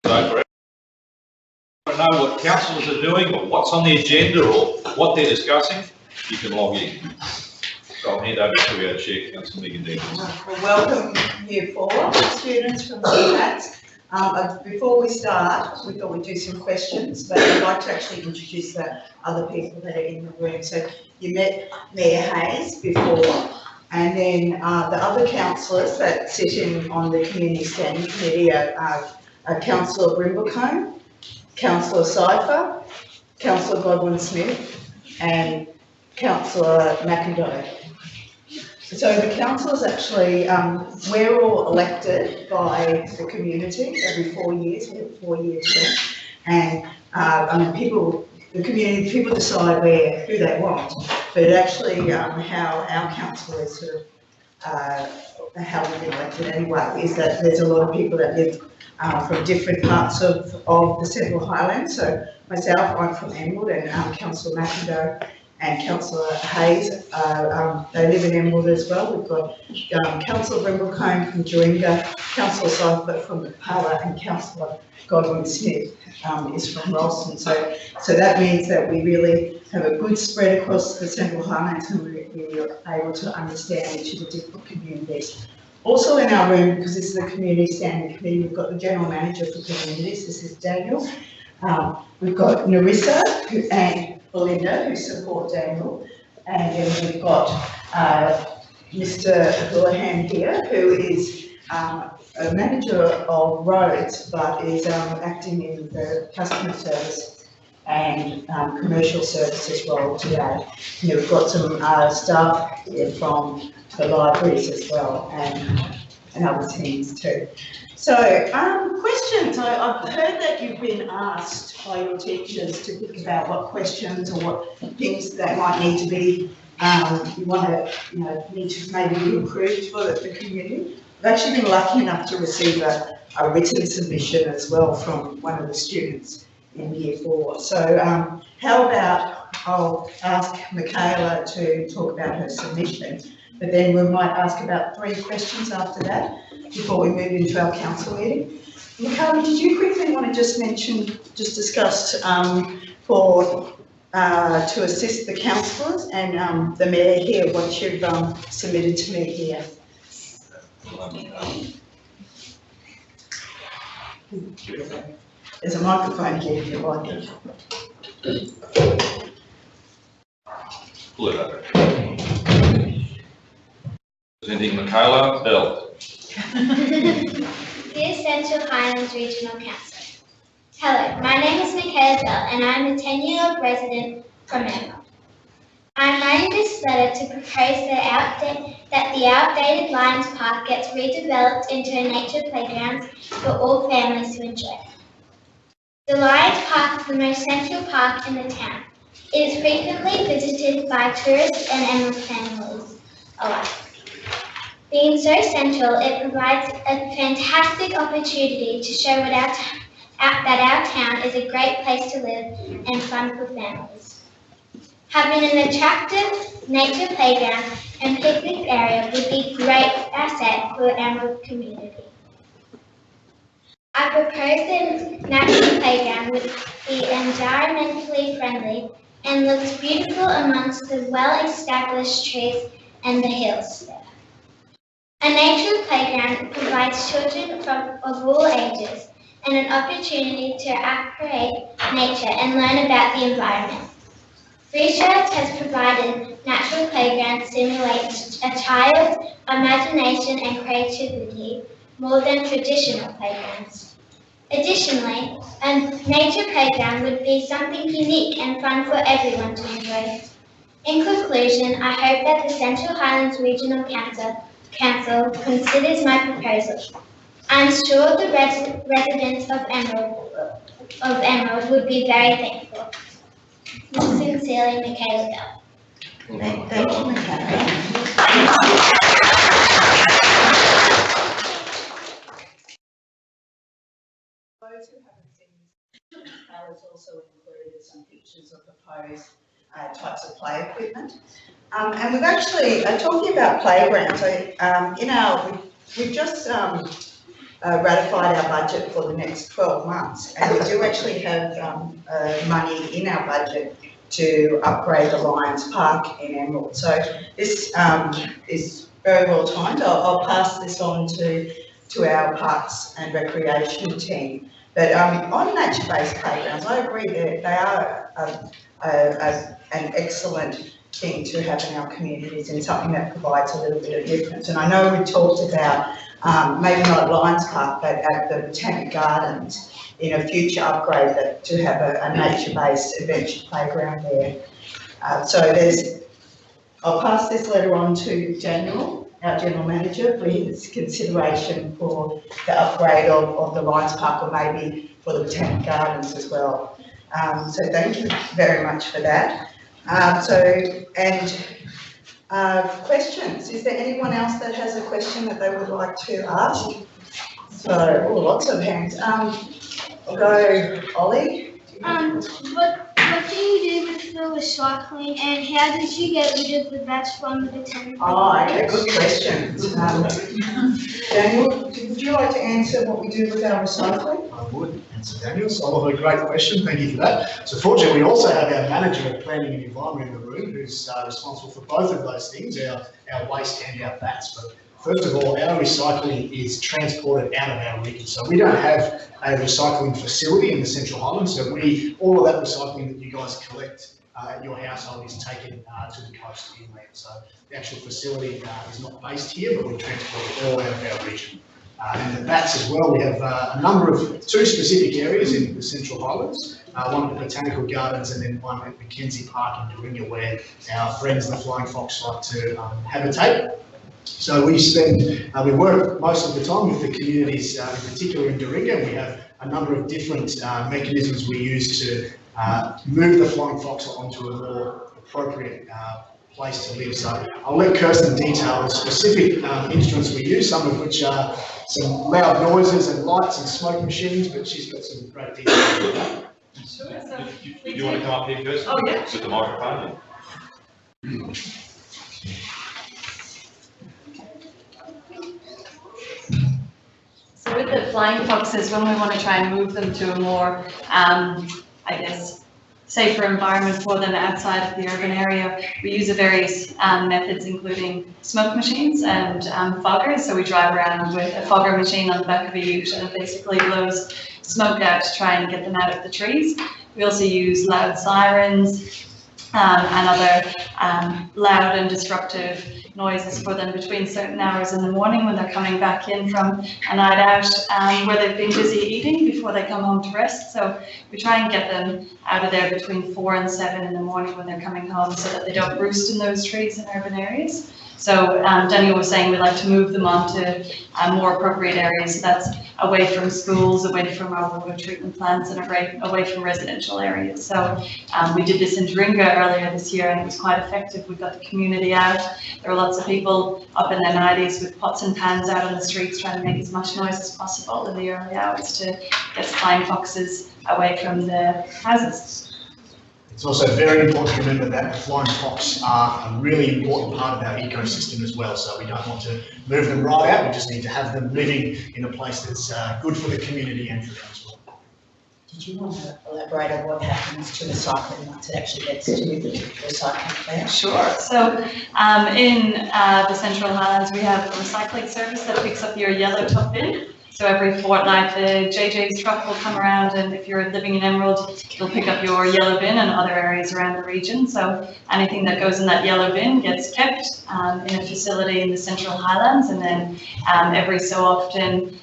So for to know what councillors are doing or what's on the agenda or what they're discussing, you can log in. So I'll hand over to our Chair, Councillor Megan Deacons. Well, welcome Year 4 students from CPATS. Before we start, we thought we'd do some questions, but I'd like to actually introduce the other people that are in the room. So you met Mayor Hayes before, and then the other councillors that sit in on the Community Standing Committee are Councillor Brimblecombe, Councillor Cypher, Councillor Godwin-Smith, and Councillor McIndoe. So the councillors actually, we're all elected by the community every 4 years, we have a 4-year term, and I mean the community, people decide who they want, but actually how our council is sort of, how we've been elected anyway, is that there's a lot of people that live from different parts of the Central Highlands. So myself, I'm from Emerald, and Councillor McIndoe and Councillor Hayes, they live in Emerald as well. We've got Councillor Brimblecombe from Joringa, Councillor Cypher from Pala, and Councillor Godwin-Smith is from Ralston. So that means that we really have a good spread across the Central Highlands, and we're able to understand each of the different communities. Also in our room, because this is the Community Standing Committee, we've got the General Manager for Communities, this is Daniel. We've got Narissa and Belinda, who support Daniel, and then we've got Mr. Houlihan here, who is a manager of roads, but is acting in the customer service and commercial services role today. And we've got some staff here from the libraries as well, and other teams too. So, questions. I've heard that you've been asked by your teachers to think about what questions or what things that might need to be, you want to, need to maybe be improved for the community. I've actually been lucky enough to receive a written submission as well from one of the students in Year 4. So, how about I'll ask Michaela to talk about her submission, but then we might ask about 3 questions after that before we move into our council meeting. Michaela, did you quickly want to just discuss to assist the councillors and the mayor here what you've submitted to me here? There's a microphone here if you like it. Pull it over. Presenting Michaela Bell. Dear Central Highlands Regional Council. Hello, my name is Michaela Bell and I am a 10-year-old resident from Emerald. I am writing this letter to propose that the outdated Lions Park gets redeveloped into a nature playground for all families to enjoy. The Lions Park is the most central park in the town. It is frequently visited by tourists and Emerald families alike. Being so central, it provides a fantastic opportunity to show that our town is a great place to live and fun for families. Having an attractive nature playground and picnic area would be a great asset for the Emerald community. I propose the natural playground would be environmentally friendly and looks beautiful amongst the well-established trees and the hills there. A nature playground provides children of all ages and an opportunity to appreciate nature and learn about the environment. Research has provided natural playgrounds stimulate a child's imagination and creativity more than traditional playgrounds. Additionally, a nature playground would be something unique and fun for everyone to enjoy. In conclusion, I hope that the Central Highlands Regional Council considers my proposal. I'm sure the residents of Emerald would be very thankful. Sincerely, Michaela Bell. Thank you, Michaela. Those who haven't seen this, Michaela's also included some pictures of proposed types of play equipment. And we've actually, talking about playgrounds, we've just ratified our budget for the next 12 months. And we do actually have money in our budget to upgrade the Lions Park in Emerald. So this is very well timed. I'll pass this on to our Parks and Recreation team. But on nature-based playgrounds, I agree that they are an excellent thing to have in our communities and something that provides a little bit of difference. And I know we talked about maybe not Lions Park, but at the Botanic Gardens in a future upgrade to have a nature-based adventure playground there. I'll pass this letter on to Daniel, our General Manager, for his consideration for the upgrade of the Lions Park, or maybe for the Botanic Gardens as well. So thank you very much for that. Questions. Is there anyone else that has a question that they would like to ask? So, lots of hands. I'll go, Ollie. What do you do with the recycling, and how did you get rid of the bats from the Botanic Gardens? Oh, okay, good question. Daniel, would you like to answer what we do with our recycling? I would answer Daniel, so a great question, thank you for that. So fortunately, we also have our manager of planning and environment in the room who's responsible for both of those things, our waste and our bats. But first of all, our recycling is transported out of our region. So we don't have a recycling facility in the Central Highlands. So all of that recycling that you guys collect at your household is taken to the coast inland. So the actual facility is not based here, but we transport it all out of our region. And the bats as well, we have a number of two specific areas in the Central Highlands, one at the Botanical Gardens and then one at Mackenzie Park in Doringa, where our friends the Flying Fox like to habitate. So we work most of the time with the communities, in particular in Doringa. We have a number of different mechanisms we use to move the Flying Fox onto a more appropriate place to live. So I'll let Kirsten detail the specific instruments we use, some of which are some loud noises and lights and smoke machines, but she's got some great details on that. Sure. Do you want to come up here, Kirsten? Oh, yeah. With the microphone. So with the flying foxes, when we want to try and move them to a more, safer environment for them outside of the urban area, we use various methods, including smoke machines and foggers. So we drive around with a fogger machine on the back of a ute, and it basically blows smoke out to try and get them out of the trees. We also use loud sirens and other loud and disruptive noises for them between certain hours in the morning when they're coming back in from a night out where they've been busy eating before they come home to rest. So we try and get them out of there between 4 and 7 in the morning when they're coming home, so that they don't roost in those trees in urban areas. So Daniel was saying we'd like to move them on to more appropriate areas. So that's away from schools, away from our water treatment plants, and away from residential areas. So we did this in Doringa earlier this year, and it was quite effective. We got the community out. There were lots of people up in their 90s with pots and pans out on the streets trying to make as much noise as possible in the early hours to get flying foxes away from the houses. It's also very important to remember that the flying fox are a really important part of our ecosystem as well. So we don't want to move them right out. We just need to have them living in a place that's good for the community and for them as well. Did you want to elaborate on what happens to recycling once it actually gets to the recycling plant? Sure. So in the Central Highlands, we have a recycling service that picks up your yellow top bin. So every fortnight, the JJ's truck will come around, and if you're living in Emerald, it'll pick up your yellow bin and other areas around the region. So anything that goes in that yellow bin gets kept in a facility in the Central Highlands, and then every so often,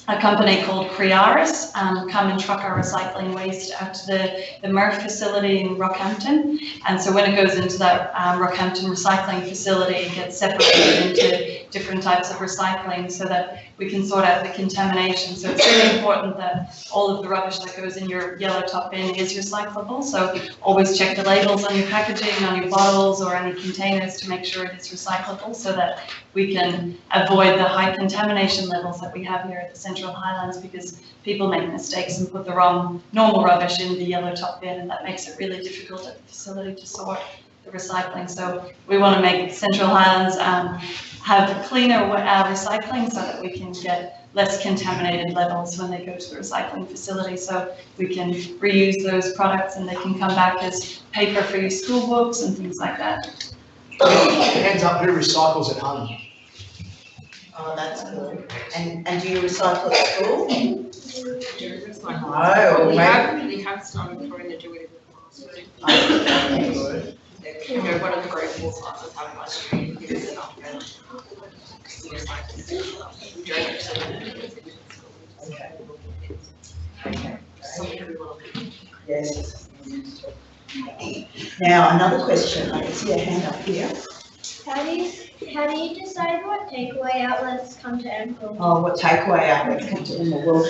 a company called Criaris come and truck our recycling waste out to the MRF facility in Rockhampton. And so when it goes into that Rockhampton recycling facility, it gets separated into different types of recycling so that we can sort out the contamination. So it's really important that all of the rubbish that goes in your yellow top bin is recyclable. So always check the labels on your packaging, on your bottles or any containers to make sure it is recyclable, so that we can avoid the high contamination levels that we have here at the Central Highlands, because people make mistakes and put the wrong normal rubbish in the yellow top bin, and that makes it really difficult at the facility to sort the recycling. So we want to make Central Highlands have cleaner recycling so that we can get less contaminated levels when they go to the recycling facility. So we can reuse those products and they can come back as paper for your school books and things like that. Hands up, who recycles at home? Oh, that's good. And do you recycle at school? No, No, we have started trying to do it in the classroom. You know, one of the grade 4 classes have ice cream, give it up and it's like, we don't actually. Okay. Something everyone. Yes. Now, another question, I can see a hand up here. How do you decide what takeaway outlets come to Emerald? Oh, what takeaway outlets come to Emerald? Well,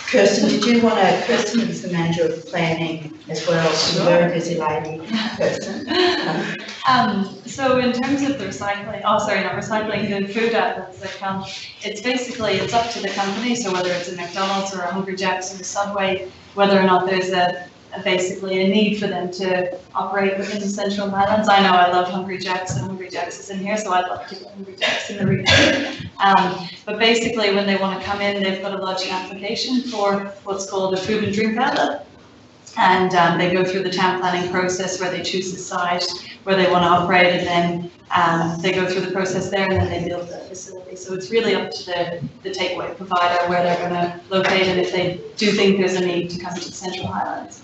Kirsten, Kirsten is the manager of planning as well, she's a very busy lady, Kirsten. So in terms of the recycling, not recycling, the food outlets that come, it's up to the company, so whether it's a McDonald's or a Hungry Jack's or a Subway, whether or not there's basically a need for them to operate within the Central Highlands. I know I love Hungry Jack's and Hungry Jack's is in here, so I'd love to get Hungry Jack's in the region. But basically when they want to come in, they've got to lodge an application for what's called a food and drink outlet. And they go through the town planning process where they choose the site where they want to operate, and then they go through the process there and then they build the facility. So it's really up to the takeaway provider where they're going to locate and if they do think there's a need to come to the Central Highlands.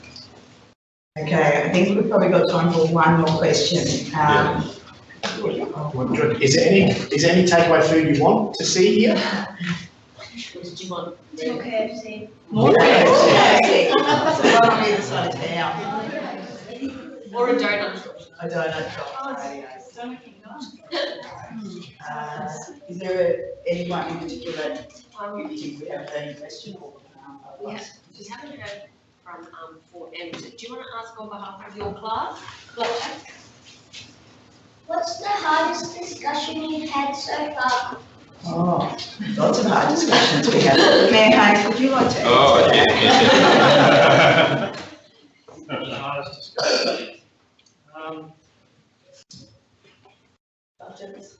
Okay, I think we've probably got time for one more question. Is there any takeaway food you want to see here? What did you want? More KFC. More Okay. So right on the other side of town. Or a donut shop. A donut shop. Is there anyone in particular you think we have any question for? Yes, we haven't heard from Fort Emerson. Do you want to ask on behalf of your class? What's the hardest discussion you've had so far? Oh, lots of hard discussions we have. Mayor Hayes, would you like to? Oh, answer that? yeah. The hardest discussion. Budgets.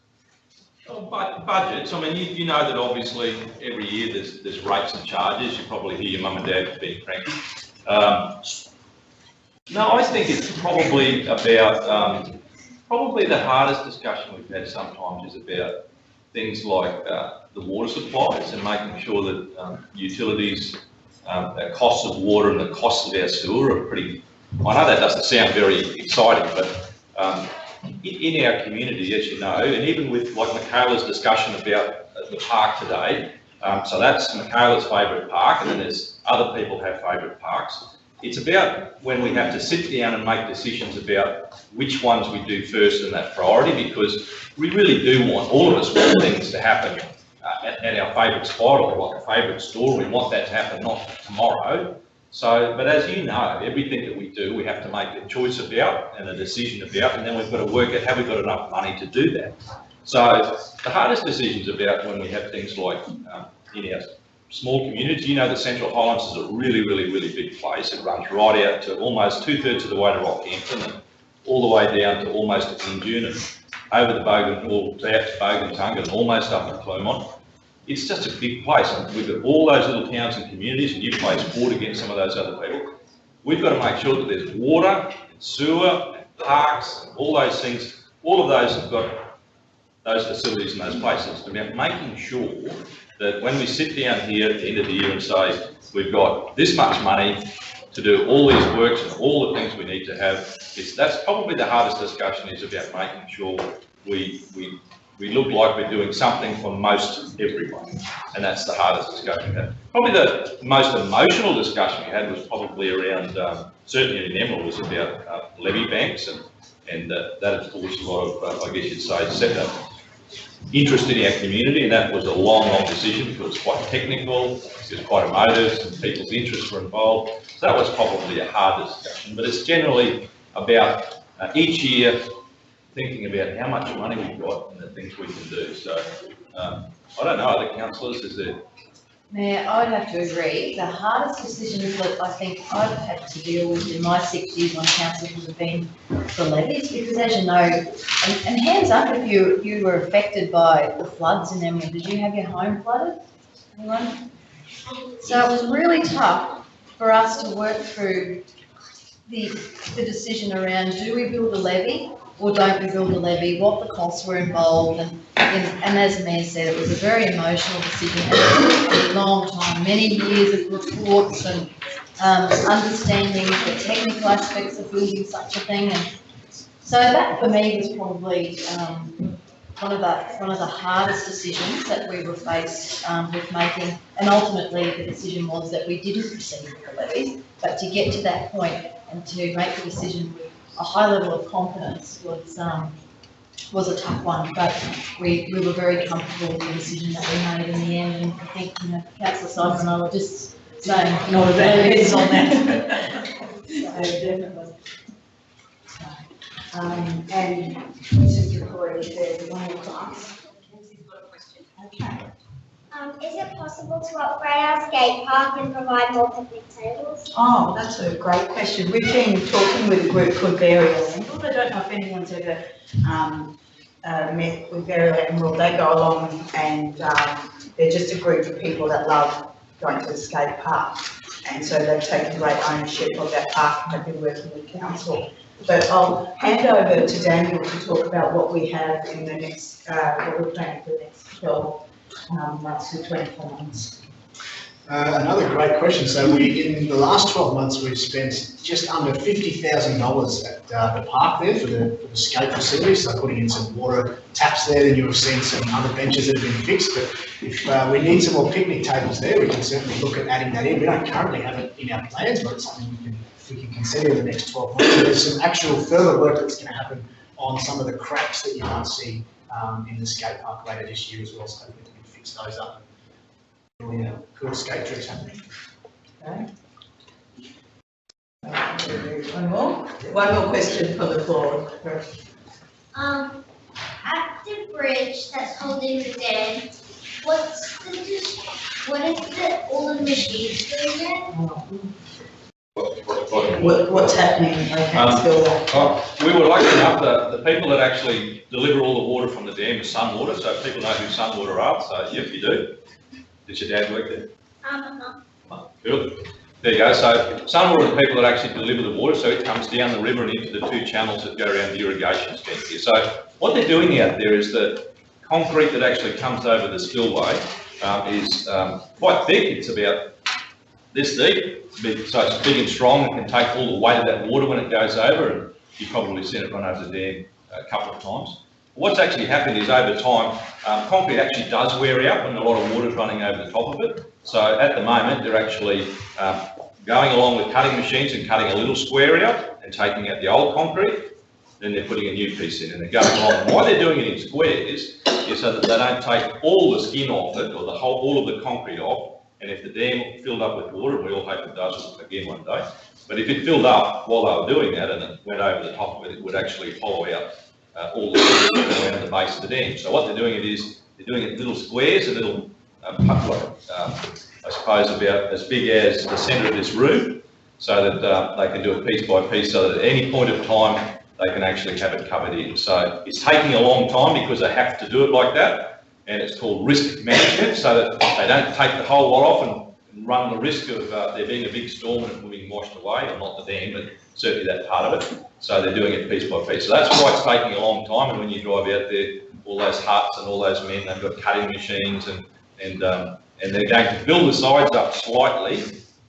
Well, budgets, I mean, you know that obviously every year there's rates and charges. You probably hear your mum and dad being cranky. No, I think it's probably about, probably the hardest discussion we've had sometimes is about things like the water supplies and making sure that utilities, the costs of water and the costs of our sewer are pretty, I know that doesn't sound very exciting, but in our community, as you know, and even with like Michaela's discussion about the park today, so that's Michaela's favourite park, and then there's other people have favourite parks. It's about when we have to sit down and make decisions about which ones we do first in that priority, because we really do want, all of us want things to happen at our favourite spot or like a favourite store. We want that to happen, not tomorrow. So, but as you know, everything that we do, we have to make a choice about and a decision about, and then we've got to work out, have we got enough money to do that? So the hardest decisions about when we have things like in our small communities, you know that Central Highlands is a really, really, really big place. It runs right out to almost 2/3 of the way to Rockhampton and all the way down to almost to Injune and over the Bogan, all out to Bogan and almost up to Clermont. It's just a big place, and we've got all those little towns and communities, and you play sport against some of those other people. We've got to make sure that there's water, and sewer, and parks, and all those things. All of those have got those facilities in those places. It's about making sure that when we sit down here at the end of the year and say, we've got this much money to do all these works and all the things we need to have, that's probably the hardest discussion, is about making sure we look like we're doing something for most everyone, and that's the hardest discussion we had. Probably the most emotional discussion we had was probably around, certainly in Emerald, was about levy banks, and that of course a lot of, I guess you'd say, set up interest in our community, and that was a long decision because it was quite technical, it was quite emotive, and people's interests were involved. So that was probably a hard discussion, but it's generally about each year thinking about how much money we've got and the things we can do. So I don't know, other councillors, is there? Mayor, I would have to agree. The hardest decisions that I think I've had to deal with in my 6 years on council have been the levies, because as you know, and hands up if you were affected by the floods in Emerald. Did you have your home flooded? Anyone? So it was really tough for us to work through the decision around, do we build a levy or don't we build a levy, what the costs were involved, and as the Mayor said, it was a very emotional decision, and it took a long time, many years of reports and understanding the technical aspects of building such a thing, and so that for me was probably one of the hardest decisions that we were faced with making, and ultimately the decision was that we didn't proceed with the levies, but to get to that point and to make the decision with a high level of confidence was a tough one, but we were very comfortable with the decision that we made in the end, and I think, Councillor Simon and I were just saying, Not a bad heads on that. So definitely. And Mrs. Victoria, there's one more class. Okay. Is it possible to upgrade our skate park and provide more picnic tables? Oh, that's a great question. We've been talking with a group called Burial Emerald. I don't know if anyone's ever met with Burial Emerald. They go along and they're just a group of people that love going to the skate park. And so they've taken great ownership of that park and have been working with council. But I'll hand over to Daniel to talk about what we have in the next, what we're planning for the next 12 months to 24 months. Another great question. So in the last 12 months, we've spent just under $50,000 at the park there for the skate facility. So putting in some water taps there, then you'll have seen some other benches that have been fixed. But if we need some more picnic tables there, we can certainly look at adding that in. We don't currently have it in our plans, but it's something we can consider in the next 12 months. So there's some actual further work that's going to happen on some of the cracks that you might see in the skate park later this year as well. So we can fix those up. Really cool skate tricks happening. Okay. One more question from the floor. At the bridge that's holding the dam, what is all the machines doing there? What's happening? We were lucky enough that the people that actually deliver all the water from the dam is Sunwater, so people know who Sunwater are, so yep, you do. Did your dad work there? Good. There you go. So Sunwater are the people that actually deliver the water, so it comes down the river and into the two channels that go around the irrigation scheme here. So what they're doing out there is the concrete that actually comes over the spillway is quite thick. It's about this deep, so it's big and strong and can take all the weight of that water when it goes over, and you've probably seen it run over the dam a couple of times. What's actually happened is over time, concrete actually does wear out when a lot of water is running over the top of it. So at the moment, they're actually going along with cutting machines and cutting a little square out and taking out the old concrete. Then they're putting a new piece in and they're going along. And why they're doing it in squares is so that they don't take all the skin off it or all of the concrete off. And if the dam filled up with water, we all hope it does again one day, but if it filled up while they were doing that and it went over the top of it, it would actually hollow out all the water around the base of the dam. So what they're doing they're doing it in little squares, a little I suppose about as big as the centre of this room, so that they can do it piece by piece, so that at any point of time they can actually have it covered in. So it's taking a long time because they have to do it like that, and it's called risk management, so that they don't take the whole lot off and run the risk of there being a big storm and it being washed away, or not the dam, but certainly that part of it. So they're doing it piece by piece. So that's why it's taking a long time, and when you drive out there, all those huts and all those men, they've got cutting machines and they're going to build the sides up slightly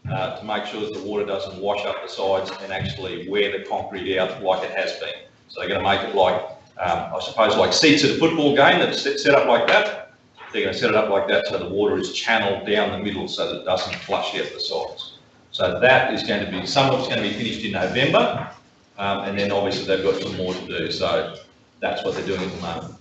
to make sure that the water doesn't wash up the sides and actually wear the concrete out like it has been. So they're going to make it like, I suppose, like seats at a football game that's set up like that. They're going to set it up like that so the water is channeled down the middle so that it doesn't flush out the sides. So that is going to be, some of it's going to be finished in November, and then obviously they've got some more to do. So that's what they're doing at the moment.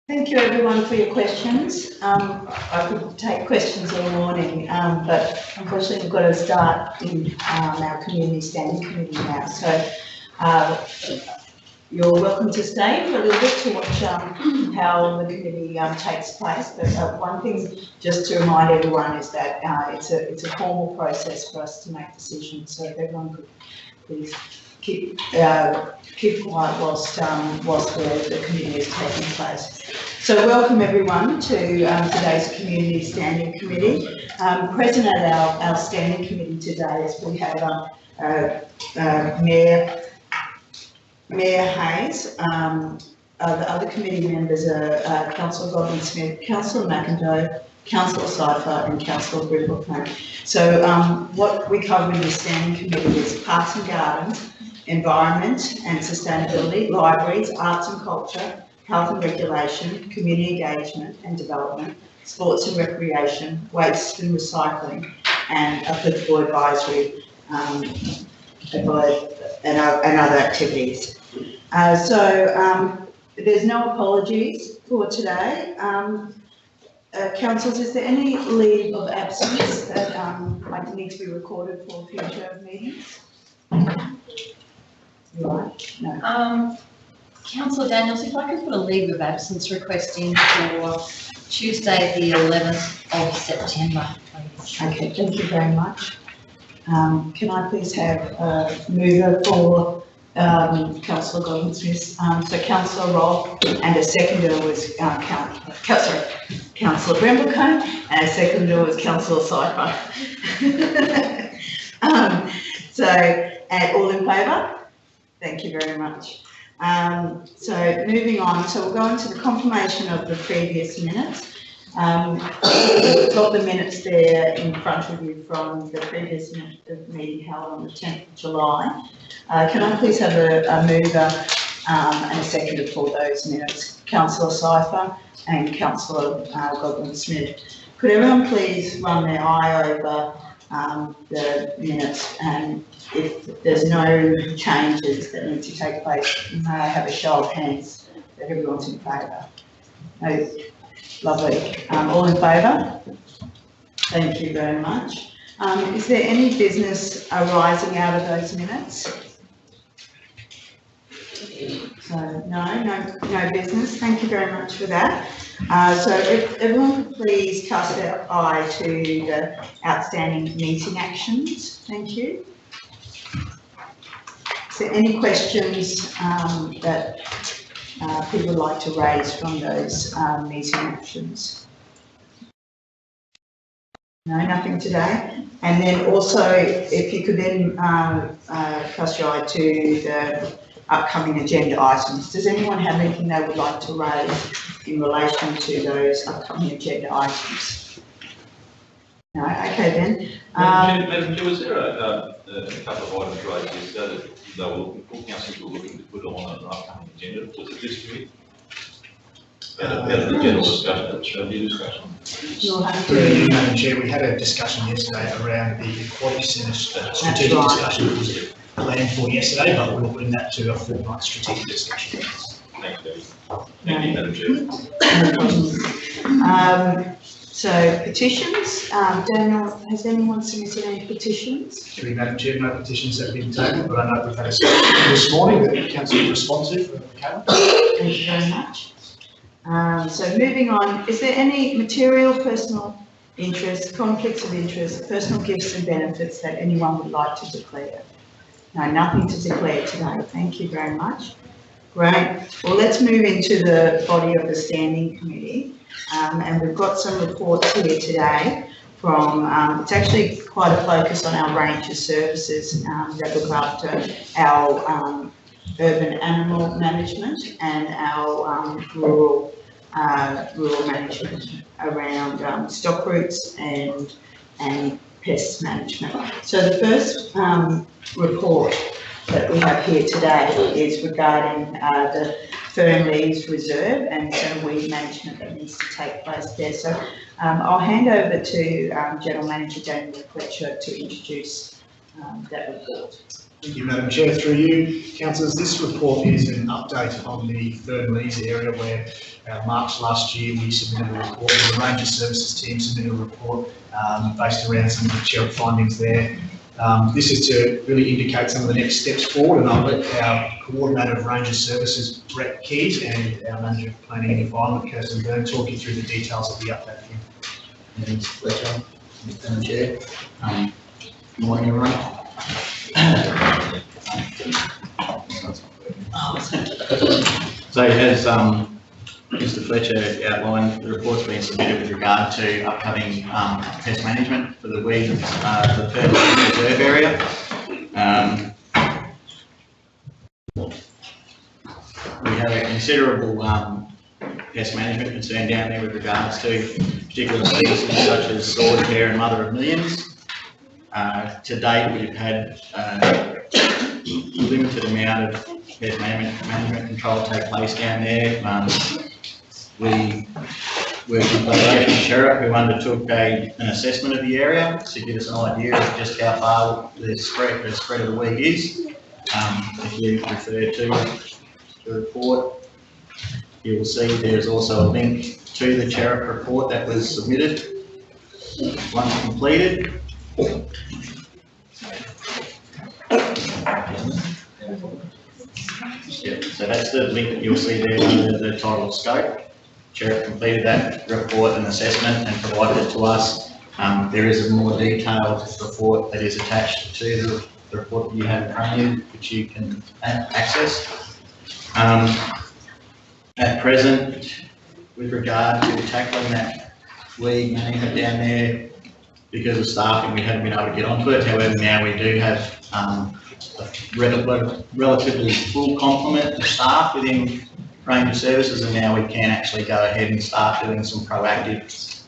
Thank you everyone for your questions. I could take questions all morning, but unfortunately we've got to start in our community standing committee now. So you're welcome to stay for a little bit to watch how the committee takes place. But one thing just to remind everyone is that it's a formal process for us to make decisions. So if everyone could please keep quiet whilst the committee is taking place. So welcome everyone to today's Community Standing Committee. Present at our Standing Committee today is we have Mayor Hayes. The other committee members are Councillor Godwin-Smith, Councillor McIndoe, Councillor Cypher and Councillor Brimblecombe. So what we cover in the Standing Committee is Parks and Gardens, Environment and Sustainability, Libraries, Arts and Culture, Health and Regulation, Community Engagement and Development, Sports and Recreation, Waste and Recycling, and applicable advisory and other activities. There's no apologies for today. Councillors, is there any leave of absence that might need to be recorded for future meetings? You right? No. Councillor Daniels, if I could put a leave of absence request in for Tuesday, the 11th of September, please. Okay, thank you very much. Can I please have a mover for Councillor Godwin-Smith? So Councillor Robb, and a seconder was Councillor Brimblecombe, and a seconder was Councillor Cypher. And all in favour? Thank you very much. So moving on, so we'll go into the confirmation of the previous minutes. We've got the minutes there in front of you from the previous meeting held on the 10th of July. Can I please have a mover and a seconder for those minutes? Councillor Cypher and Councillor Godwin-Smith. Could everyone please run their eye over the minutes, and if there's no changes that need to take place, may I have a show of hands that everyone's in favour? No. Lovely. All in favour? Thank you very much. Is there any business arising out of those minutes? So no business. Thank you very much for that. So if everyone could please cast their eye to the outstanding meeting actions. Thank you. Is there any questions that people would like to raise from those meeting actions? No, nothing today. And then also, if you could then cast your eye to the upcoming agenda items. Does anyone have anything they would like to raise in relation to those upcoming agenda items? No, okay then. Madam Chair, was there a couple of items raised yesterday that they were looking for, councillors were looking to put on an upcoming agenda? Was it this committee? Out of the general discussion, strategy discussion? Madam Chair, we had a discussion yesterday around the Aquatic Centre strategic discussion that was planned for yesterday, but we'll bring that to a fortnight strategic discussion. Thank you. Thank you, Madam Chair. So petitions, Daniel, has anyone submitted any petitions? Madam Chair, no petitions have been tabled, but I know we've had a discussion this morning that Council will respond to from Caleb. Thank you very much. So moving on, is there any material, personal interest, conflicts of interest, personal gifts and benefits that anyone would like to declare? No, nothing to declare today. Thank you very much. Great. Well, let's move into the body of the Standing Committee. And we've got some reports here today from, it's actually quite a focus on our range of services that look after our urban animal management and our rural management around stock routes and pest management. So the first report that we have here today is regarding the Fernleas Reserve and some weed management that needs to take place there. So I'll hand over to General Manager Daniel Fletcher to introduce that report. Thank you, Madam Chair. Through you, councillors, this report is an update on the Fernleas area where March last year we submitted a report, the range of services team submitted a report based around some of the CHERP findings there. This is to really indicate some of the next steps forward, and I'll let our Coordinator of Range of Services, Brett Keys, and our Manager of Planning and Environment, Kirsten Byrne, talk you through the details of the update here. Thanks, Fletcher, Madam Chair. Good morning, everyone. So as Mr. Fletcher outlined, the report's been submitted with regard to upcoming pest management for the weed, for the Perth Reserve area. We have a considerable pest management concern down there with regards to particular species such as sword hare and mother of millions. To date, we've had a limited amount of pest management control take place down there. We worked with Location Sheriff, who undertook an assessment of the area to give us an idea of just how far the spread of the weed is. If you refer to the report, you will see there's also a link to the Sheriff report that was submitted once completed. Yeah, so that's the link that you'll see there under the title scope. Sheriff completed that report and assessment and provided it to us. There is a more detailed report that is attached to the report that you have in front of you, which you can access. At present, with regard to tackling that weed management down there, because of staffing, we haven't been able to get onto it. However, now we do have a relatively full complement of staff within range of services, and now we can actually go ahead and start doing some proactive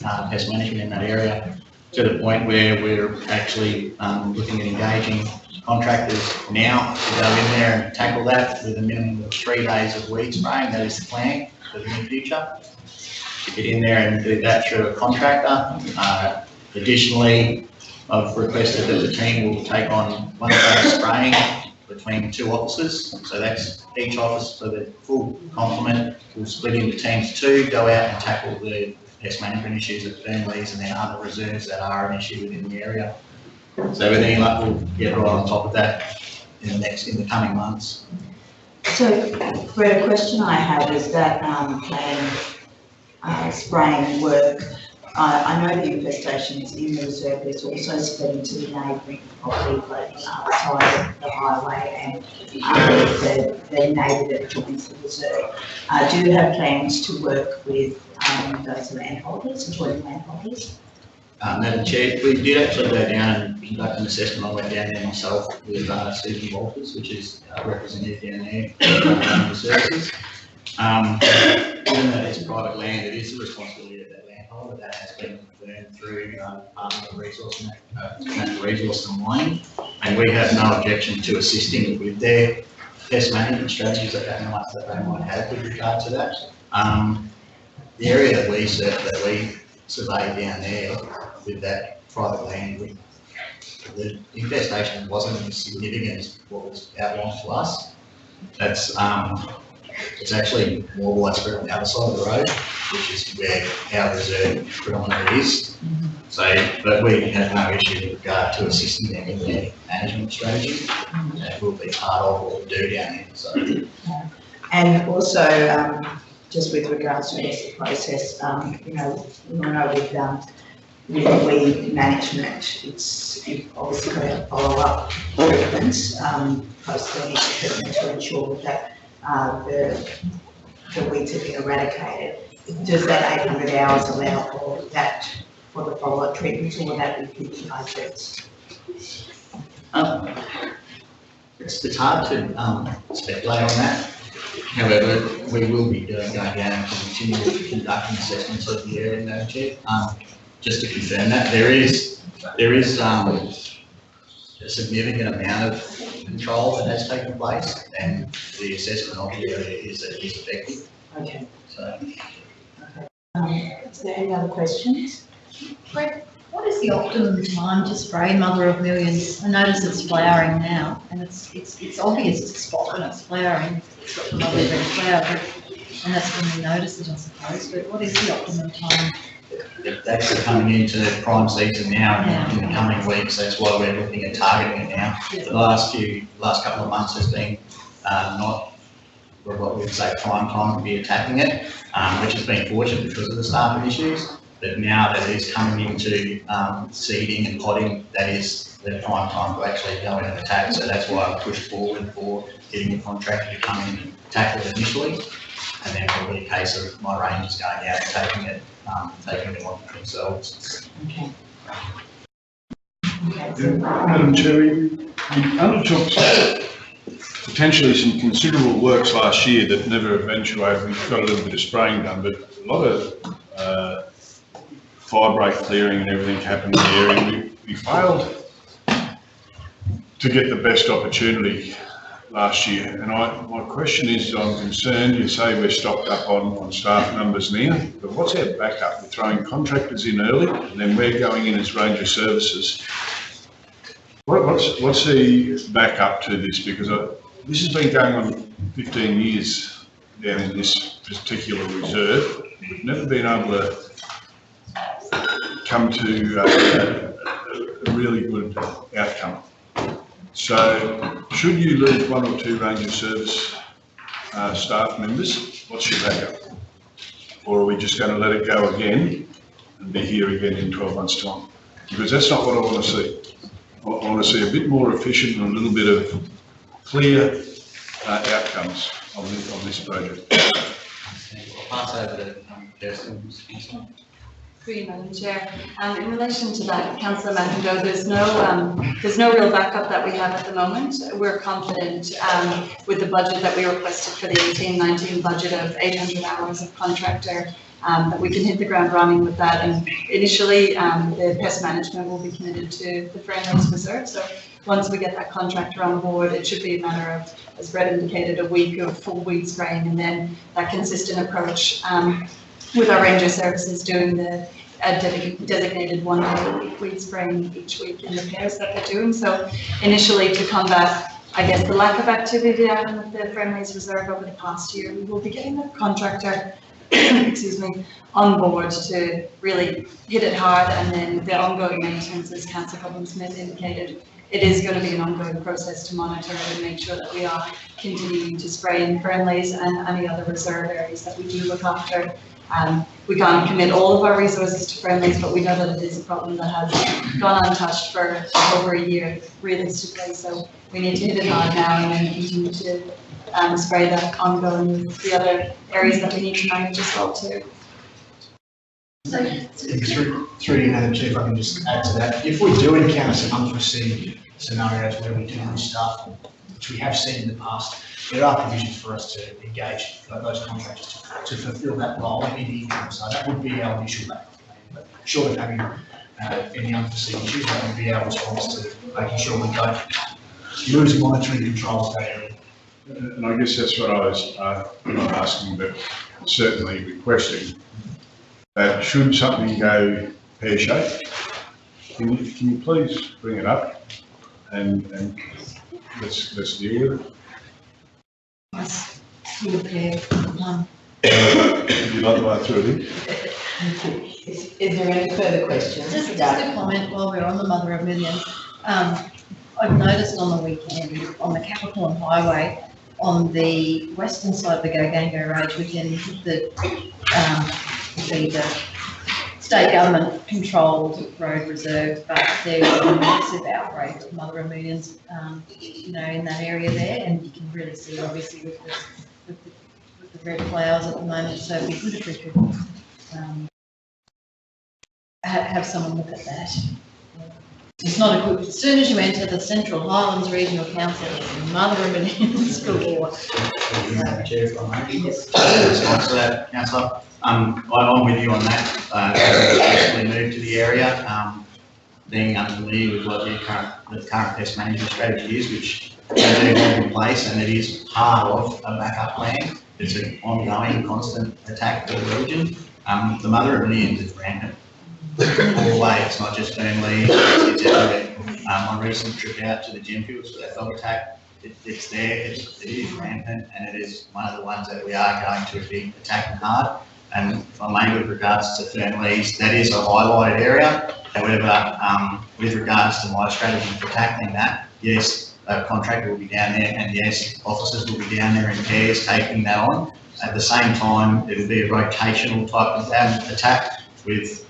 pest management in that area, to the point where we're actually looking at engaging contractors now to go in there and tackle that with a minimum of 3 days of weed spraying. That is the plan for the near future, to get in there and do that through a contractor. Additionally, I've requested that the team will take on 1 day of spraying between 2 officers. So that's each office for the full complement will split into teams of 2, go out and tackle the pest management issues at Burnleys and then other reserves that are an issue within the area. So with any luck, we'll get right on top of that in the coming months. So, Brett, a question I have is that planned spraying work. I know the infestation is in the reserve, but it's also spreading to the neighbouring property, but outside of the highway and the neighbour that joins the reserve. Do you have plans to work with those landholders, adjoining landholders? Madam Chair, we did actually go down and conduct an assessment. I went down there myself with Susan Walters, which is representative down there for services. Given that it's private land, it is the responsibility of that landholder. That has been confirmed through Department of Resource and Mining, and we have no objection to assisting with their pest management strategies that they might have with regard to that. The area that we surveyed down there with that private land, the infestation wasn't as significant as what was outlined to us. That's it's actually more widespread on the other side of the road, which is where our reserve predominantly is. So, but we have no issue with regard to assisting them in their management strategy. That will be part of what we do down there. So, and also, just with regards to the process, you know, with weed management, you've obviously got to follow up treatments, post-cleaning treatment to ensure that the weeds have been eradicated. Does that 800 hours allow for that, for the follow-up treatments, or will that be 55 days? It's hard to speculate on that. However, we will be going down and continue conducting assessments of the area, Madam Chair. Just to confirm that, there is a significant amount of control that has taken place, and the assessment of the area is that it is effective. Okay. So, is there any other questions? What is the optimum time to spray Mother of Millions? I notice it's flowering now, and it's obvious it's a spot when it's flowering. It's got the lovely red flower, and that's when we notice it, I suppose. But what is the optimum time? it's actually coming into prime season now in the coming weeks. That's why we're looking at targeting it now. The last couple of months has been not what we would say prime time to be attacking it, which has been fortunate because of the staffing issues. But now that it is coming into seeding and potting, that is the prime time to actually go in and attack. So that's why I pushed forward for getting the contractor to come in and tackle it initially. and then it'll be a case of my rangers going out and taking it on themselves. Okay. Madam Chair, we undertook potentially some considerable works last year that never eventuated. We got a little bit of spraying done, but a lot of fire break clearing and everything happened in the area. We failed to get the best opportunity last year, and my question is, I'm concerned, you say we're stocked up on staff numbers now, but what's our backup? We're throwing contractors in early, and then we're going in as Ranger Services. What's the backup to this? Because this has been going on 15 years down in this particular reserve. We've never been able to come to a really good outcome. So should you lose one or two Ranger Service staff members, what's your backup? Or are we just going to let it go again and be here again in 12 months' time? Because that's not what I want to see. I want to see a bit more efficient and a little bit of clear outcomes on this project. I'll pass over to Kirsten. Through you, Madam Chair. In relation to that, Councillor McIndoe, there's no real backup that we have at the moment. We're confident with the budget that we requested for the 18-19 budget of 800 hours of contractor, that we can hit the ground running with that. And initially, the pest management will be committed to the Friendlies Reserve. So once we get that contractor on board, it should be a matter of, as Brett indicated, a week of full weed spraying, and then that consistent approach with our Ranger Services doing the designated 1 day a week weed spraying each week in the pairs that they're doing. So initially, to combat, I guess, the lack of activity down at the Friendlies Reserve over the past year, we will be getting the contractor excuse me, on board to really hit it hard, and then the ongoing maintenance, as Councillor Copeland-Smith indicated, it is going to be an ongoing process to monitor and make sure that we are continuing to spray in Friendlies and any other reserve areas that we do look after. We can't commit all of our resources to Friendlies, but we know that it is a problem that has gone untouched for over a year, realistically. So we need to hit it hard now and then continue to spray that ongoing with the other areas that we need to manage as well too. Through you, Madam Chair, if I can just add to that. If we do encounter some unforeseen scenarios where we do lose staff, which we have seen in the past, there are provisions for us to engage those contractors to fulfil that role in the interim. So that would be our initial backup plan. But short of having any unforeseen issues, that would be our response to making sure we don't lose monitoring controls that area. And I guess that's what I was not asking, but certainly requesting that should something go pear-shaped, can you please bring it up and let's deal with it. Yes, you okay. Would you like to go through it? Is there any further questions? Just a comment while we're on the Mother of Millions. I've noticed on the weekend on the Capricorn Highway, on the western side of the Gogango Range, we can the state government controlled road reserve, but there's a massive outbreak of Mother of Millions, in that area there, and you can really see obviously with the red flowers at the moment. So it'd be good if we could have someone look at that. It's not a good, as soon as you enter the Central Highlands Regional Council, it's Mother of Millions galore. Madam Chair, if I may. Yes. Response to that, Councillor. I'm with you on that. Recently moved to the area, being unfamiliar with what the current pest management strategy is, which we do have in place, and it is part of a backup plan. It's an ongoing, constant attack for the region. The Mother of Millions is rampant all the way. It's not just Burnley, it's everywhere. On a recent trip out to the Gemfields for that dog attack, it's there, it is rampant, and it is one of the ones that we are going to be attacking hard. And if I may, with regards to Fernleas, that is a highlighted area. However, with regards to my strategy for tackling that, yes, a contractor will be down there, and yes, officers will be down there in pairs taking that on. At the same time, it will be a rotational type of attack with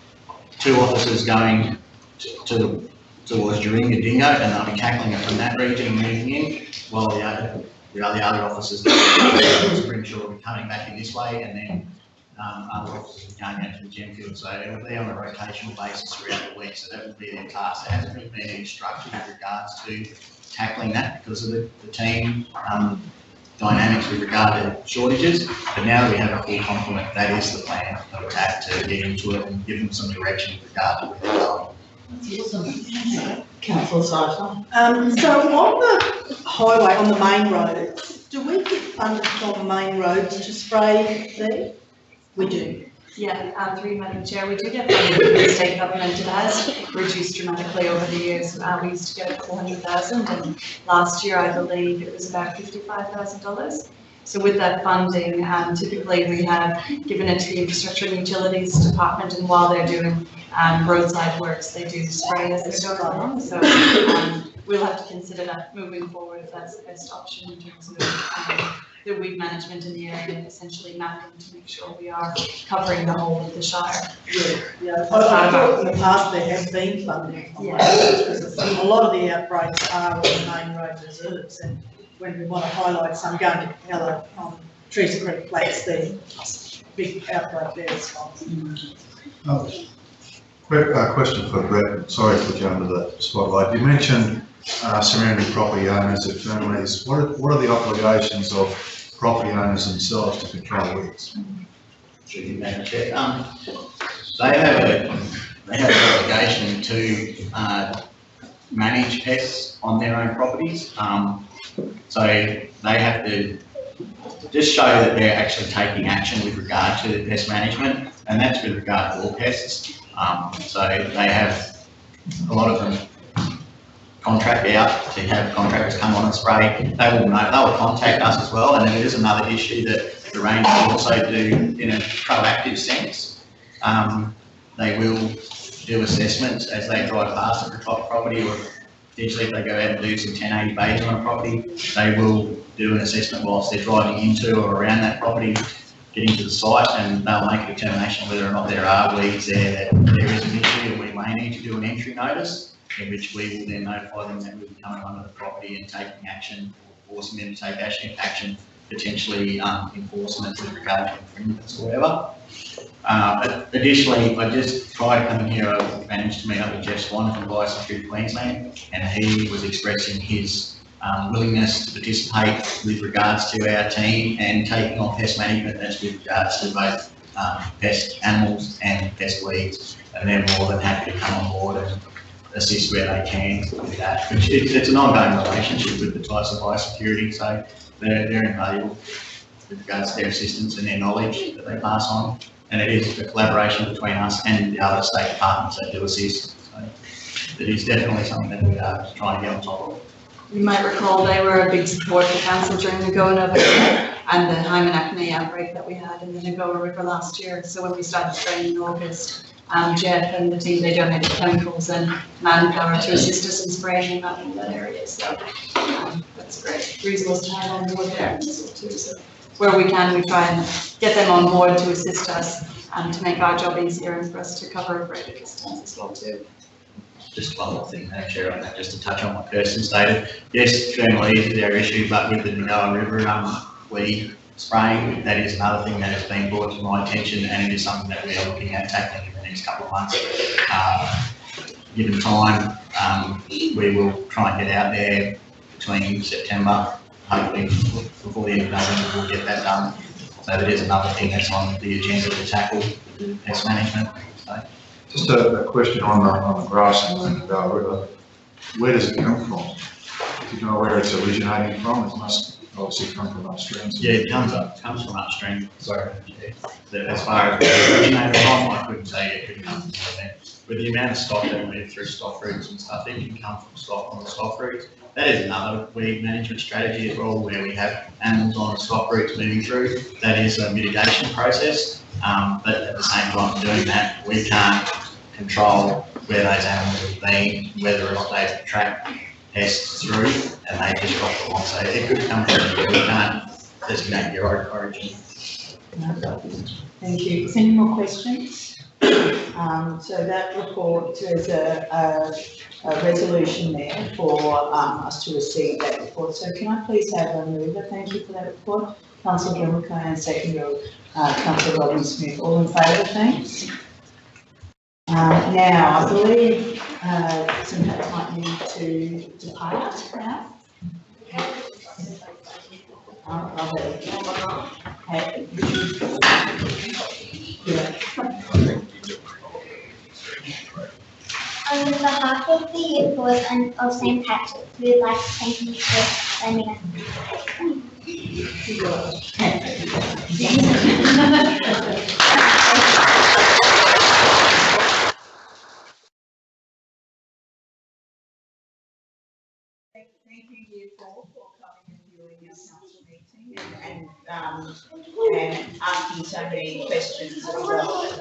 2 officers going towards Duringa Dingo, and they'll be tackling it from that region and moving in, while the other officers to bring sure we be coming back in this way, and then other officers are going out to the gem field. So it will be on a rotational basis throughout the week. So that will be their task. There hasn't really been any structure with regards to tackling that because of the team dynamics with regard to shortages. But now that we have a full complement, that is the plan of attack, to get into it and give them some direction with regard to where they're going. Councillor Syphon. So on the highway, on the main road, do we get funded from main roads to spray there? We do. Yeah, through Madam Chair, we do get funding from the state government. It has reduced dramatically over the years. We used to get 400,000 and last year I believe it was about $55,000. So with that funding, typically we have given it to the Infrastructure and Utilities Department, and while they're doing roadside works, they do spray as they're going along. So we'll have to consider that moving forward if that's the best option in terms of the weed management in the area, and essentially mapping to make sure we are covering the whole of the Shire. Yeah, I thought in the past there has been funding. Because a lot of the outbreaks are on the main road reserves, and when we want to highlight some going to Keller on Trees Creek Flats there, big outbreak there as well. Quick question for Brett. Sorry to put you under the spotlight. You mentioned surrounding property owners at Fernleys. What are the obligations of property owners themselves to control weeds? Madam Chair. They have an obligation to manage pests on their own properties. So they have to just show that they're actually taking action with regard to the pest management, and that's with regard to all pests. So they have, a lot of them contract out to have contractors come on and spray. They will know, they will contact us as well, and it is another issue that the range will also do in a proactive sense. They will do assessments as they drive past a property, or potentially if they go out and do some 1080 bays on a property, they will do an assessment whilst they're driving into or around that property, getting to the site, and they'll make a determination whether or not there are weeds there, that there is an issue, and we may need to do an entry notice, in which we will then notify them that we'll be coming onto the property and taking action, or forcing them to take action, potentially enforcement with regard to infringements or whatever. Additionally, I just prior to coming here, I managed to meet up with Jeff Swan from Biosecurity Queensland, and he was expressing his willingness to participate with regards to our team and taking on pest management as with regards to both pest animals and pest weeds, and they're more than happy to come on board and assist where they can with that. It's an ongoing relationship with the Tyson Biosecurity, so they're invaluable with regards to their assistance and their knowledge that they pass on, and it is a collaboration between us and the other state departments that do assist. So it is definitely something that we are trying to get on top of. You might recall they were a big support for council during the Goanova and the hymen acne outbreak that we had in the Nagoa River last year. So when we started spraying in August, Jeff and the team, they donated chemicals and manpower to assist us in spraying in that area. So that's great. Reasonable to have on board there too. So where we can, we try and get them on board to assist us to make our job easier and for us to cover a greater distance as well too. Just one more thing, Madam Chair, on that, just to touch on what Kirsten stated. Yes, Fernleys is their issue, but with the Nagoa River weed spraying, that is another thing that has been brought to my attention, and it is something that we are looking at tackling in the next couple of months. Given time, we will try and get out there between September, hopefully before the end of November, we'll get that done. So that is another thing that's on the agenda to tackle pest management. So. Just a question on the grass in the Nagoa River. Where does it come from? Do you know where it's originating from? It must obviously come from upstream. Yeah, it comes from upstream. Sorry. Yeah. As far as where it originated from, I couldn't say it could come from there. With the amount of stock that we move through stock routes and stuff, it can come from stock on the stock routes. That is another weed management strategy as well, where we have animals on the stock routes moving through. That is a mitigation process. But at the same time doing that, we can't control where those animals have been, whether or not they've tracked pests through, and they just drop them off. So it could come from anywhere. We can't designate your origin. Thank you. Any more questions? So that report, there's a resolution there for us to receive that report. So can I please have a mover? Thank you for that report. Councillor Gilmackay and second, Councillor Robin Smith. All in favour, thanks. Now, I believe some hats might need to depart now. On behalf of the Youth Board and of St. Patrick's, we would like to thank you for lending us. Thank you, Year 4, for coming and viewing our council meeting and asking so many questions as well.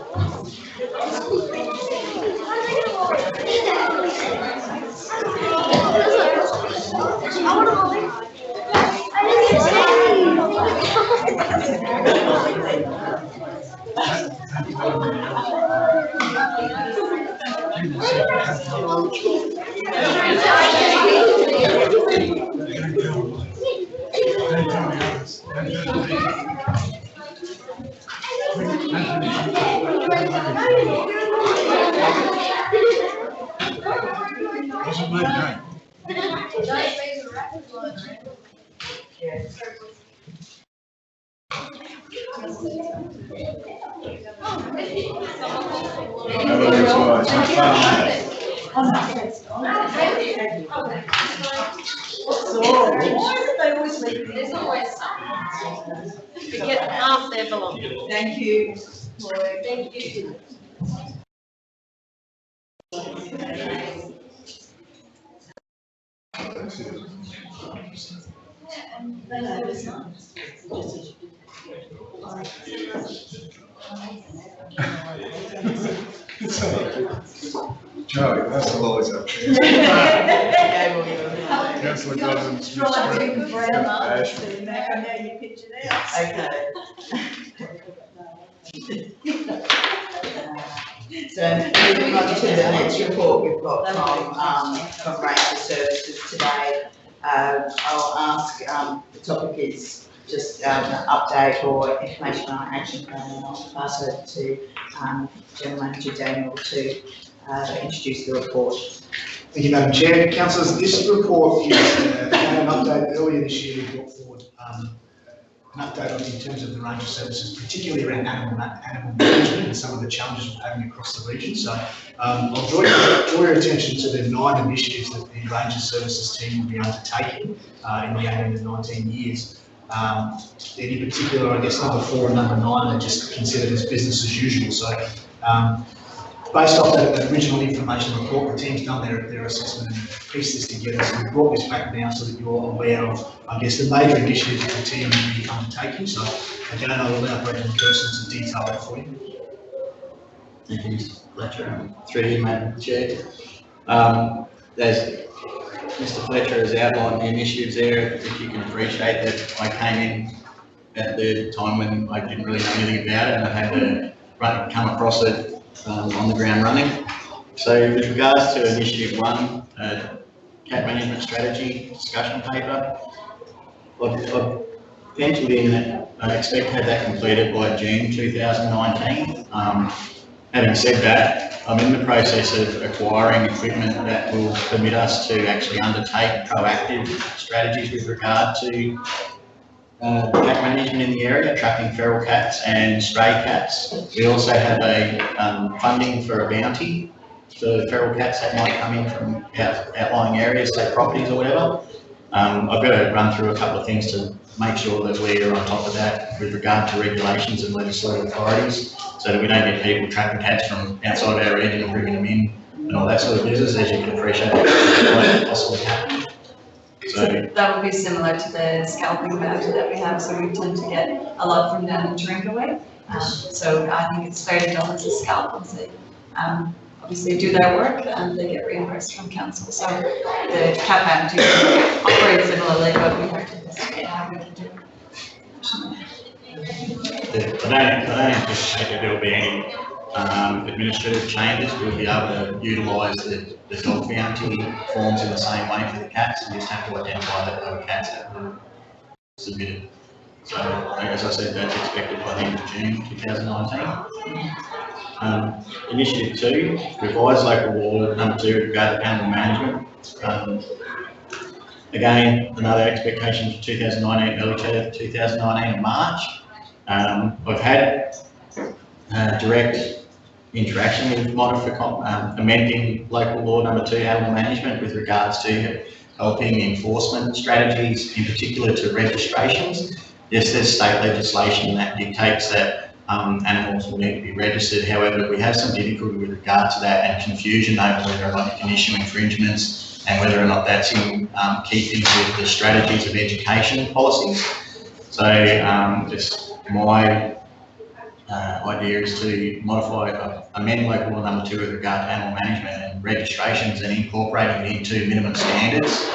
Wasn't my name. There's always something. We get half their belongings. Thank you. Thank you. Joe, that's the lawyers up there. Councillor Godwin, Smith, Ash. Okay. So moving on to the next report we've got from Ranger Services today. I'll ask, the topic is just an update or information on action plan, and I'll pass it to General Manager Daniel to introduce the report. Thank you, Madam Chair. Councillors, this report is an update. Earlier this year we brought forward an update in terms of the range of services, particularly around animal management and some of the challenges we're having across the region. So I'll draw your attention to the 9 initiatives that the Ranger Services team will be undertaking in the 18 and 19 years. And in particular, I guess number 4 and number 9 are just considered as business as usual. So based off that original information report, the team's done their assessment and pieced this together. So we've brought this back now so that you're aware of, I guess, the major initiatives that the team will be undertaking. So again, I will allow Brendan Kirsten to detail that for you. Thank you, Mr. Fletcher. Through you, Madam Chair. As Mr. Fletcher has outlined the initiatives there, if you can appreciate that I came in at the time when I didn't really know anything about it and I had to come across it on the ground running. So with regards to initiative 1, cat management strategy discussion paper, I've penciled in that I expect to have that completed by June 2019. Having said that, I'm in the process of acquiring equipment that will permit us to actually undertake proactive strategies with regard to cat management in the area, trapping feral cats and stray cats. We also have a funding for a bounty for feral cats that might come in from outlying areas, say properties or whatever. I've got to run through a couple of things to make sure that we are on top of that with regard to regulations and legislative authorities, so that we don't get people trapping cats from outside our region and bringing them in and all that sort of business, as you can appreciate, might possibly happen. So that would be similar to the scalping bounty that we have, so we tend to get a lot from down in Drinkaway. So I think it's $30 a scalp once they obviously do their work and they get reimbursed from council. So the cat bounty operates similarly, but we have to investigate how we can do it. I don't anticipate that there will be any administrative changes. We'll be able to utilise the dog bounty forms in the same way for the cats, and just have to identify that there were cats that were submitted. So, as I said, that's expected by the end of June 2019. Initiative 2, revise local law number 2 with regard to animal management. Again, another expectation for 2019, early 2019 in March. I've had direct interaction with amending local law number 2 animal management with regards to helping enforcement strategies, in particular to registrations. Yes, there's state legislation that dictates that animals will need to be registered. However, we have some difficulty with regard to that and confusion over whether or not you can issue infringements and whether or not that's in keeping with the strategies of education policies. So just my idea is to amend local law number 2 with regard to animal management and registrations and incorporating it into minimum standards.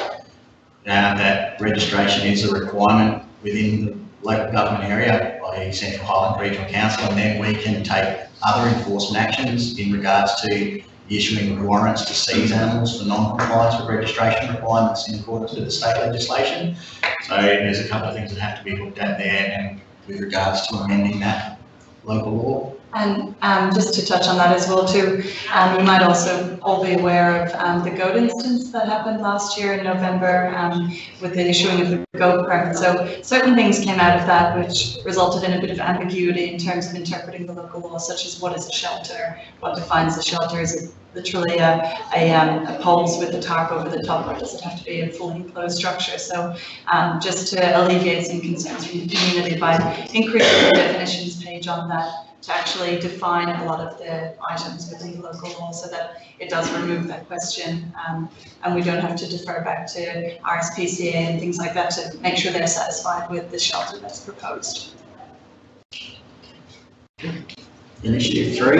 That registration is a requirement within the local government area by Central Highland Regional Council, and then we can take other enforcement actions in regards to the issuing of warrants to seize animals for non-compliance with registration requirements in accordance with the state legislation. So there's a couple of things that have to be looked at there, and with regards to amending that local law. And just to touch on that as well too, you might also all be aware of the goat instance that happened last year in November with the issuing of the goat permit. So certain things came out of that which resulted in a bit of ambiguity in terms of interpreting the local law, such as what is a shelter, what defines a shelter. Is it literally a poles with the tarp over the top, or does it have to be a fully enclosed structure? So just to alleviate some concerns from the community by increasing the definitions page on that, to actually define a lot of the items within the local law so that it does remove that question, and we don't have to defer back to RSPCA and things like that to make sure they're satisfied with the shelter that's proposed. Initiative 3,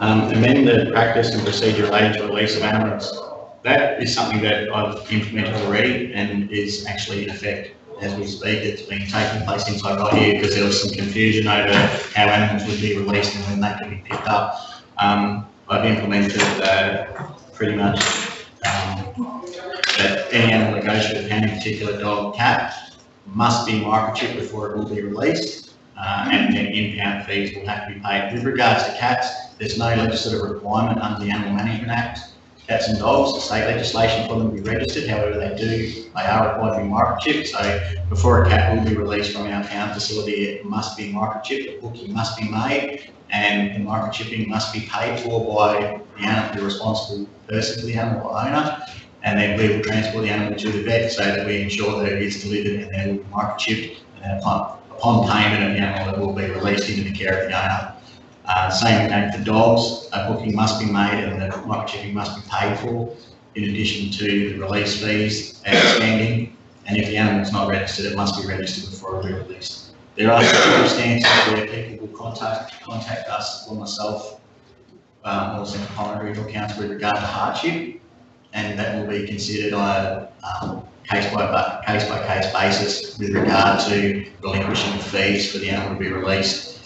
amend the practice and procedure relating to release of animals. That is something that I've implemented already and is actually in effect as we speak. It's been taking place since I got here because there was some confusion over how animals would be released and when they could be picked up. I've implemented pretty much that any animal that goes through the pen, in particular dog, cat, must be microchipped before it will be released, and then impound fees will have to be paid. With regards to cats, there's no legislative requirement under the Animal Management Act. Cats and dogs, the state legislation for them to be registered. However, they are required to be microchipped. So before a cat will be released from our pound facility, it must be microchipped, the booking must be made, and the microchipping must be paid for by the responsible person to the animal owner. And then we will transport the animal to the vet so that we ensure that it is delivered and then it will be microchipped. And upon payment of the animal, it will be released into the care of the owner. Same again for dogs, a booking must be made and the microchipping must be paid for, in addition to the release fees outstanding. And if the animal is not registered, it must be registered before it will be released. There are circumstances where people will contact us, or myself, or Central Highland Regional Council with regard to hardship, and that will be considered on a case-by-case basis with regard to relinquishing the fees for the animal to be released.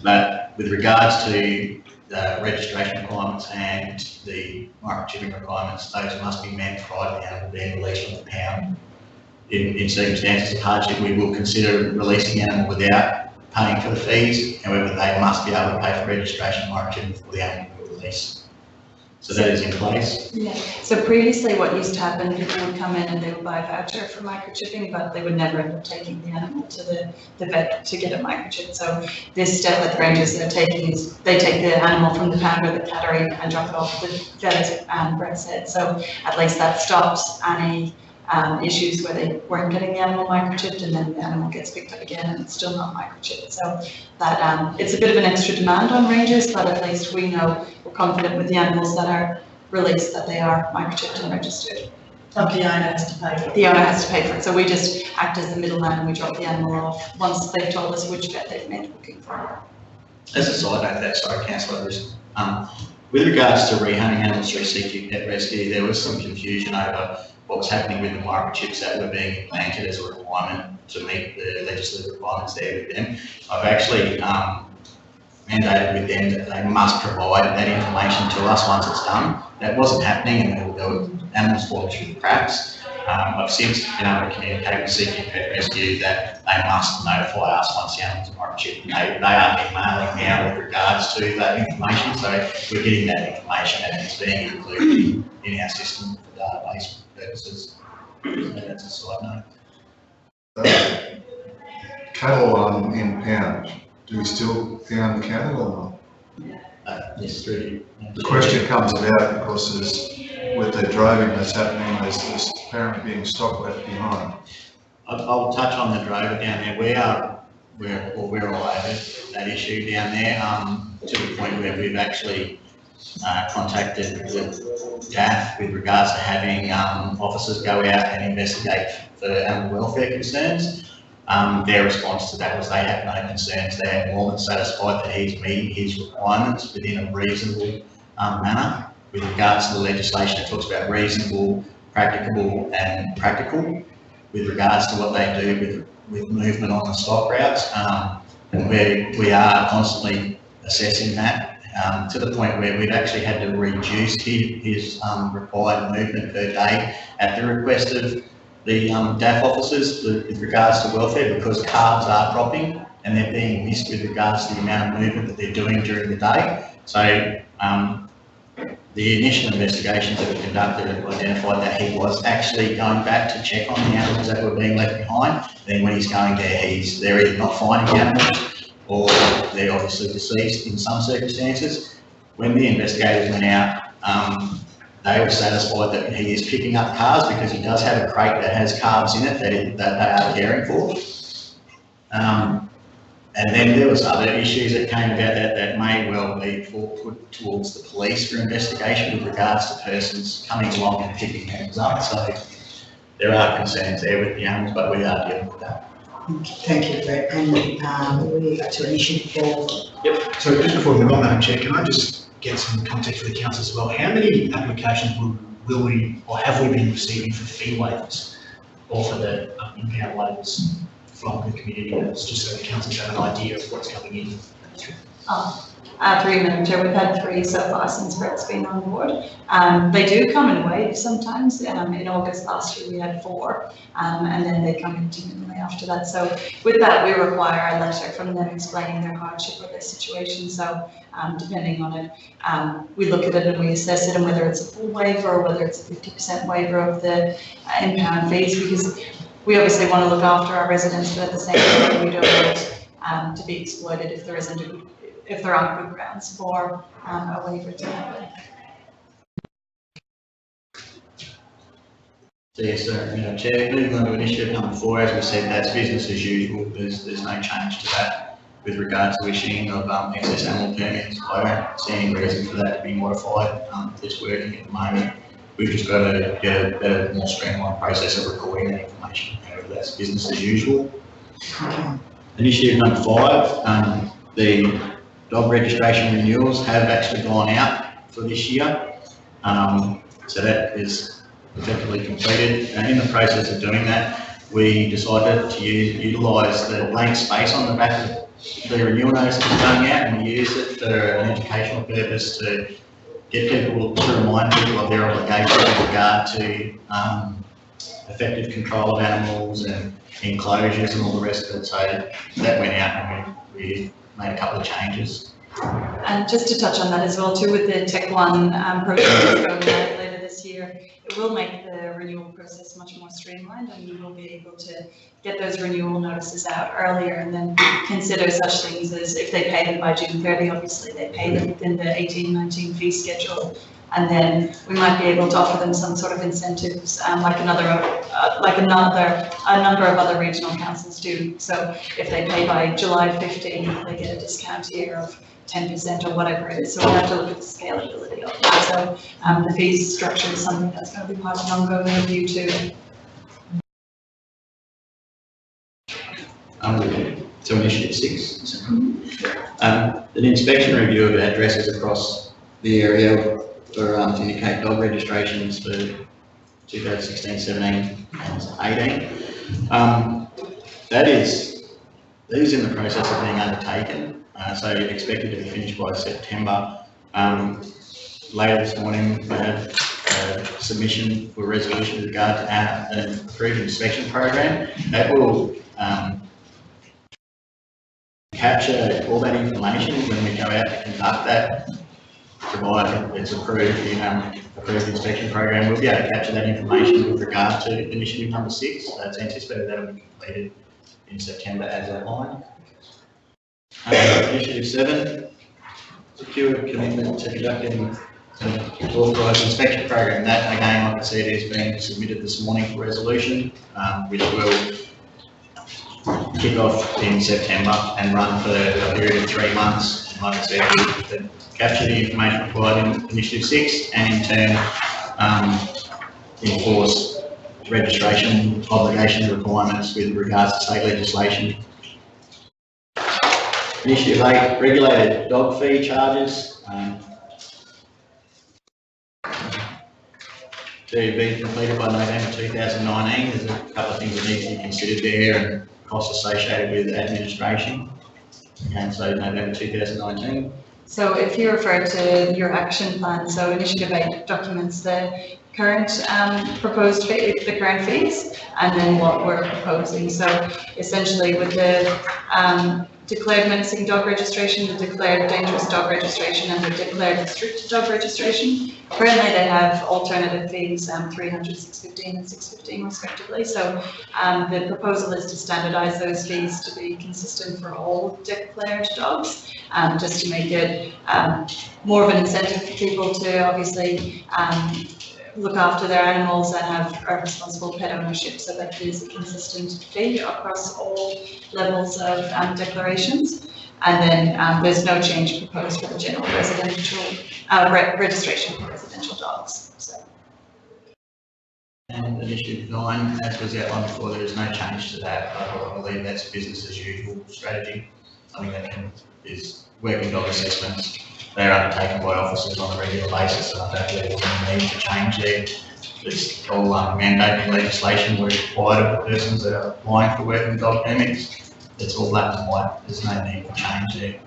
But with regards to the registration requirements and the microchipping requirements, those must be met prior to the animal being released from the pound. In circumstances of hardship, we will consider releasing the animal without paying for the fees. However, they must be able to pay for registration and microchipping before the animal will be released. So that is in place. Yeah. So previously what used to happen, people would come in and they would buy a voucher for microchipping, but they would never end up taking the animal to the vet to get it microchipped. So this step that the rangers are taking is they take the animal from the pound or the cattery and drop it off the vet, as Brett said. So at least that stops any issues where they weren't getting the animal microchipped and then the animal gets picked up again and it's still not microchipped. So that it's a bit of an extra demand on rangers, but at least we know, we're confident with the animals that are released that they are microchipped and registered. But the owner has to pay for it. The owner has to pay for it. So we just act as the middleman and we drop the animal off once they've told us which vet they've made the booking for. As a side note, Councillor, with regards to rehoming animals through CQ Pet Rescue, there was some confusion over what was happening with the microchips that were being implanted as a requirement to meet the legislative requirements there with them. I've actually mandated with them that they must provide that information to us once it's done. That wasn't happening and there were animals falling through the cracks. I've since been able to communicate with CQ Pet Rescue that they must notify us once the animals are microchipped. They are emailing now with regards to that information, so we're getting that information and it's being included in our system for database purposes. So that's a side note. Cattle in pound, do we still pound cattle or not? Yes, through. The question comes about because with the droving that's happening, there's apparently being stock left behind. I'll touch on the drover down there. We're all over that issue down there, to the point where we've actually contacted the DAF with regards to having officers go out and investigate for animal welfare concerns. Their response to that was they have no concerns. They are more than satisfied that he's meeting his requirements within a reasonable manner. With regards to the legislation, it talks about reasonable, practicable and practical with regards to what they do with movement on the stock routes. And we are constantly assessing that to the point where we've actually had to reduce his required movement per day at the request of the DAF officers with regards to welfare, because calves are dropping and they're being missed with regards to the amount of movement that they're doing during the day. So the initial investigations that were conducted identified that he was actually going back to check on the animals that were being left behind. Then when he's going there, they're either not finding the animals or they're obviously deceased in some circumstances. When the investigators went out, they were satisfied that he is picking up calves because he does have a crate that has calves in it that they are caring for. And then there was other issues that came about that may well be put towards the police for investigation with regards to persons coming along and picking animals up. So there are concerns there with the animals, but we are dealing with that. Thank you, Brett. And we to an issue 4. Yep. So just before we move on, Madam Chair, can I just get some context for the council as well? How many applications will we or have we been receiving for fee waivers or for the impound waivers from the community members, just so the council have an idea of what's coming in? Through Madam Chair, we've had 3 so far since Brett's been on board. They do come in waves sometimes. In August last year we had 4, and then they come continually after that. So with that, we require a letter from them explaining their hardship or their situation. So depending on it, we look at it and we assess it, and whether it's a full waiver or whether it's a 50% waiver of the impound fees, because we obviously want to look after our residents, but at the same time we don't want to be exploited if there aren't good grounds for a waiver to happen. So yes, sir, Chair, moving on to initiative number 4, as we said, that's business as usual. There's no change to that with regards to issuing of excess animal permits. I don't see any reason for that to be modified. It's working at the moment. We've just got to get a better, more streamlined process of recording that information. However, that's business as usual. Initiative number 5, the dog registration renewals have actually gone out for this year. So that is effectively completed. And in the process of doing that, we decided to utilise the blank space on the back of the renewal notice that's going out, and we use it for an educational purpose to get people, to remind people of their obligation with regard to effective control of animals and enclosures and all the rest of it. So that went out and we made a couple of changes. And just to touch on that as well too, with the Tech One program that's going out later this year, it will make the renewal process much more streamlined, and you will be able to get those renewal notices out earlier and then consider such things as, if they pay them by June 30, obviously they pay them within the 18-19 fee schedule. And then we might be able to offer them some sort of incentives, like a number of other regional councils do. So if they pay by July 15, they get a discount here of 10% or whatever it is. So we have to look at the scalability of that. So the fees structure is something that's going to be part of an ongoing review too. So initiative 6. An inspection review of addresses across the area for to indicate dog registrations for 2016, 17 and 18. These in the process of being undertaken, so expected to be finished by September. Later this morning we had submission for resolution with regard to an approved inspection program. That will capture all that information when we go out to conduct that, provided it's approved in approved inspection program. We'll be able to capture that information with regard to initiative number 6. It's anticipated that will be completed in September as outlined. Initiative 7, secure commitment to conducting an authorised inspection program. That again, like I said, is being submitted this morning for resolution, which will kick off in September and run for a period of 3 months. And like I said, we capture the information provided in Initiative 6 and in turn enforce registration obligations requirements with regards to state legislation. Initiative 8, regulated dog fee charges. To be completed by November 2019. There's a couple of things that need to be considered there and costs associated with administration. Again, so November 2019. So if you refer to your action plan, so Initiative 8 documents the current proposed fee, the current fees, and then what we're proposing. So essentially with the declared menacing dog registration, the declared dangerous dog registration, and the declared restricted dog registration. Currently they have alternative fees, 300, 615 and 615 respectively. So the proposal is to standardise those fees to be consistent for all declared dogs, just to make it more of an incentive for people to obviously look after their animals and have a responsible pet ownership, so that it is a consistent fee across all levels of declarations. And then there's no change proposed for the general residential registration for residential dogs. So. And Initiative 9, as was outlined before, there is no change to that. I believe that's business as usual strategy. Something that is working dog assessments. They're undertaken by officers on a regular basis, and I don't believe there's any need to change there. It's all mandating legislation where it's required of the persons that are applying for working dog permits. It's all black and white. There's no need for change there.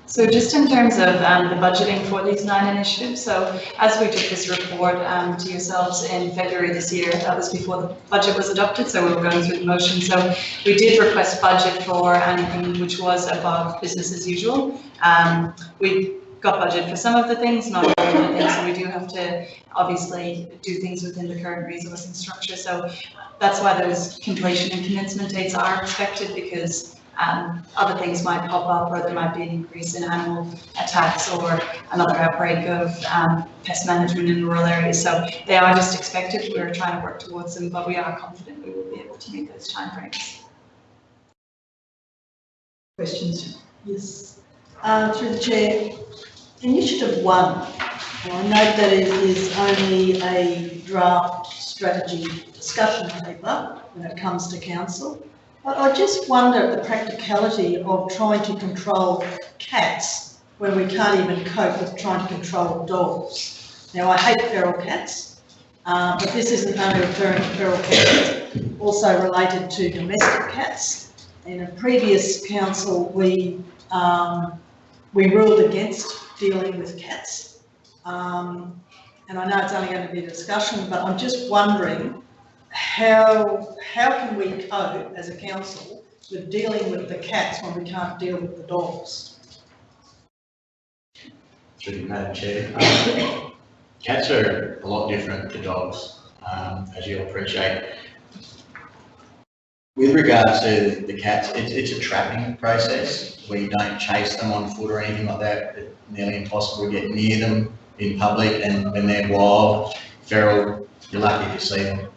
So just in terms of the budgeting for these 9 initiatives, so as we took this report to yourselves in February this year, that was before the budget was adopted, so we were going through the motion. So we did request budget for anything which was above business as usual. We got budget for some of the things, not all of the things, so we do have to obviously do things within the current resourcing structure. So that's why those completion and commencement dates are expected, because other things might pop up, or there might be an increase in animal attacks or another outbreak of pest management in rural areas. So they are just expected. We're trying to work towards them, but we are confident we will be able to meet those timeframes. Questions? Yes. Through the chair, Initiative 1. I note that it is only a draft strategy discussion paper when it comes to council. I just wonder at the practicality of trying to control cats when we can't even cope with trying to control dogs. Now, I hate feral cats, but this isn't only referring to feral cats, it's also related to domestic cats. In a previous council, we ruled against dealing with cats. And I know it's only going to be a discussion, but I'm just wondering, how can we cope as a council with dealing with the cats when we can't deal with the dogs? Through you, Madam Chair. Cats are a lot different to dogs, as you'll appreciate. With regards to the cats, it's a trapping process. We don't chase them on foot or anything like that. It's nearly impossible to get near them in public, and when they're wild, feral, you're lucky if you see them.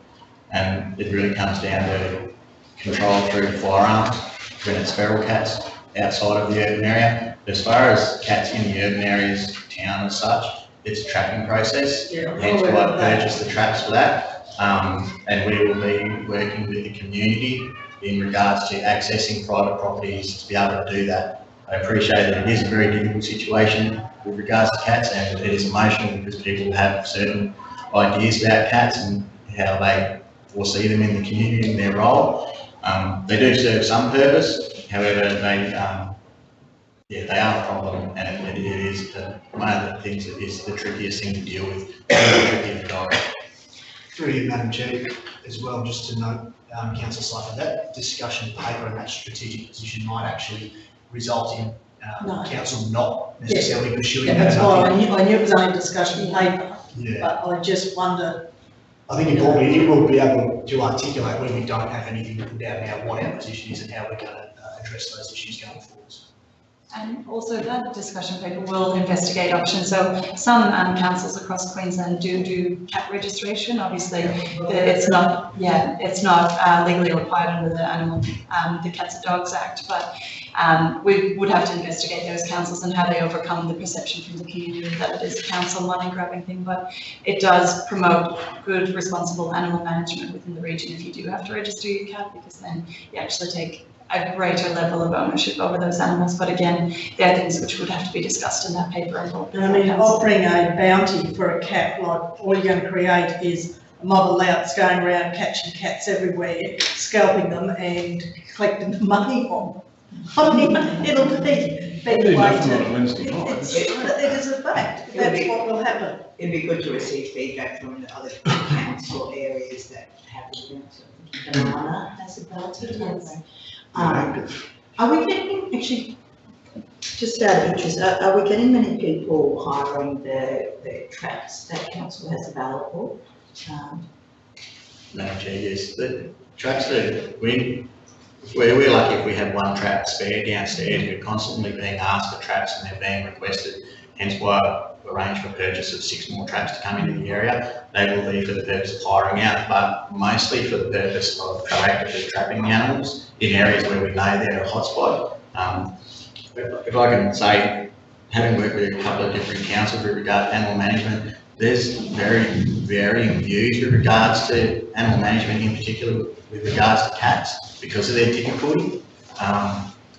And it really comes down to control through firearms when it's feral cats outside of the urban area. As far as cats in the urban areas, town as such, it's a trapping process. Hence why I purchased the traps for that. And we will be working with the community in regards to accessing private properties to be able to do that. I appreciate that it is a very difficult situation with regards to cats, and it is emotional because people have certain ideas about cats and how they foresee them in the community and their role. They do serve some purpose, however, yeah, they are a problem, and it is one of the things that is the trickiest thing to deal with. The dog. Through you, Madam Chair, as well, just to note, Councillor Seifer, that discussion paper and that strategic position might actually result in No. council not necessarily pursuing Yeah, that. that's why I knew it was only discussion paper, Yeah, but I just wonder, I think importantly, it will be able to articulate when we don't have anything to put out now, what our position is and how we're going to address those issues going forwards. And also that discussion paper will investigate options. So some councils across Queensland do cat registration. Obviously, it's not legally required under the Cats and Dogs Act, but we would have to investigate those councils and how they overcome the perception from the community that it is a council money grabbing thing. But it does promote good, responsible animal management within the region if you do have to register your cat, because then you actually take a greater level of ownership over those animals. But again, there are things which would have to be discussed in that paper. I mean, offering a bounty for a cat, like all you're going to create is a mob of louts going around catching cats everywhere, scalping them and collecting the money on them. I mean, it'll be better way to. It is a fact, that's what will happen. It'd be good to receive feedback from the other council areas that have events. Banana has a bounty. Are we getting, actually, just out of interest, are we getting many people hiring the traps that council has available? Madam Chair, yes, the traps that we're lucky if we have one trap spare downstairs. We're constantly being asked for traps and they're being requested, hence why we arranged for purchase of 6 more traps to come into the area. They will be for the purpose of hiring out, but mostly for the purpose of proactively trapping the animals in areas where we know they're a hotspot. If I can say, having worked with a couple of different councils with regard to animal management, there's very varying views with regards to animal management, in particular with regards to cats, because of their difficulty.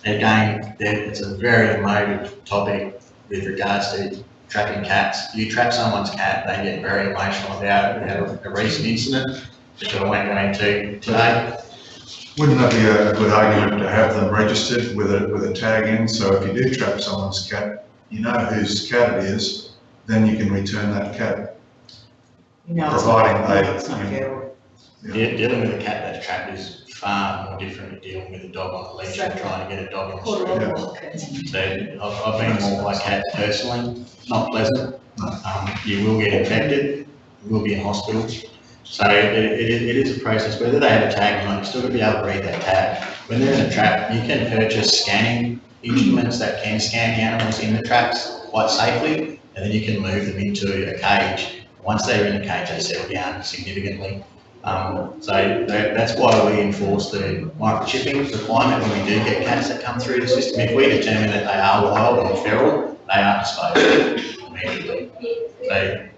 Again, it's a very emotive topic with regards to trapping cats. You trap someone's cat, they get very emotional about it. We had a recent incident, which I won't go into today. Wouldn't that be a good argument to have them registered with a tag in? So if you do trap someone's cat, you know whose cat it is, then you can return that cat. Providing it's not fair. Dealing with a cat that's trapped is far more different than dealing with a dog on a leash and trying to get a dog in the street. So I've been mauled by cats personally, not pleasant. You will get infected, you will be in hospital. So it is a process, whether they have a tag or not, you're still going to be able to read that tag. When they're in a trap, you can purchase scanning instruments that can scan the animals in the traps quite safely, and then you can move them into a cage. Once they're in the cage, they settle down significantly. So that's why we enforce the microchipping requirement when we do get cats that come through the system. If we determine that they are wild or feral, they are disposed of immediately. So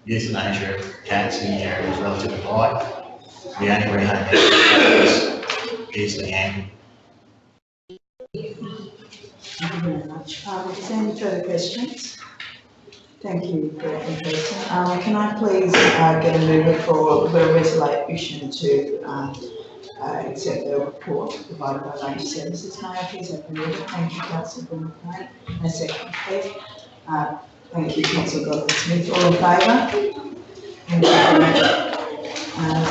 euthanasia of cats in the area is relatively high. The only rehome is easily handled. Thank you very much. Is there any further questions? Thank you for that interest. Can I please get a mover for the resolution to accept the report provided by Range Services? May I please have the mover? Thank you, Councillor Brunner. A second, please. Thank you, Councillor Godwin-Smith. All in favour? Thank you very much.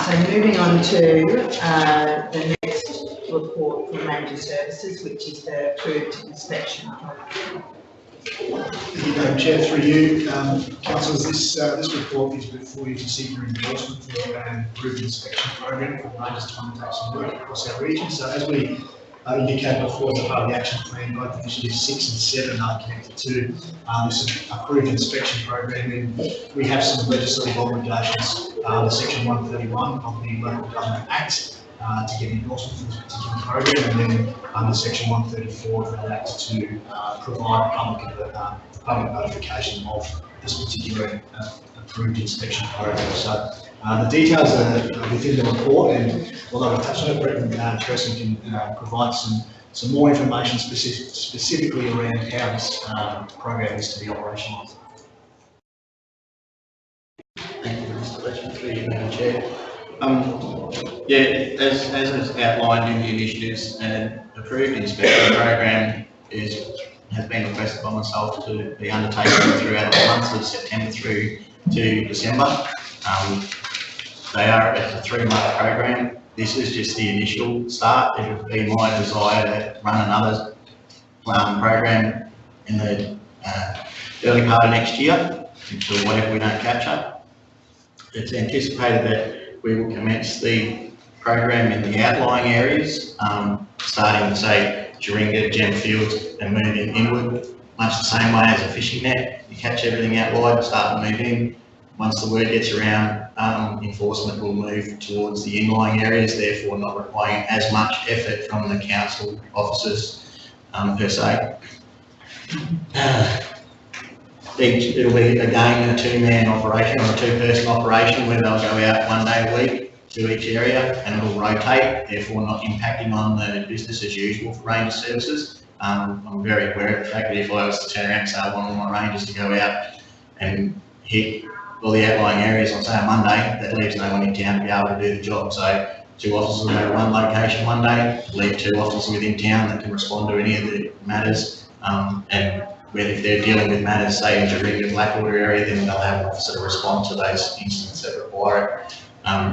So moving on to the next report from Ranger Services, which is the approved inspection. Thank you, Madam Chair, through you, councillors, this report is before you to seek your endorsement for an approved inspection program for Rangers to undertake some work across our region. So as we indicated before, as a part of the action plan, both initiatives 6 and 7 are connected to this approved inspection program, and we have some legislative obligations under Section 131 of the Local Government Act to get endorsement for this particular program, and then under Section 134 of the Act to provide public notification of this particular approved inspection program. So the details are within the report, and although I touched on it, Brett and Kirsten can provide some more information specifically around how this program is to be operationalised. Thank you for this question, through you, Madam Chair. As is outlined in the initiatives, an approved inspection program is has been requested by myself to be undertaken throughout the months of September through to December. They are a 3-month program. This is just the initial start. It would be my desire to run another program in the early part of next year, until whatever we don't catch up. It's anticipated that we will commence the program in the outlying areas, starting, say, Juringa, Gemfields, and moving inward, much the same way as a fishing net. You catch everything out wide and start to move in. Once the word gets around, enforcement will move towards the inlying areas, therefore not requiring as much effort from the council officers per se. It'll be again a 2-man operation or a 2-person operation where they'll go out 1 day a week to each area and it'll rotate, therefore not impacting on the business as usual for ranger services. I'm very aware of the fact that if I was to turn around and say I want all my rangers to go out and hit all the outlying areas on say a Monday, that leaves no one in town to be able to do the job. So 2 officers will go to one location one day, leave 2 officers within town that can respond to any of the matters. And whether if they're dealing with matters, say in Juringa, Blackwater area, then they'll have an officer to respond to those incidents that require it.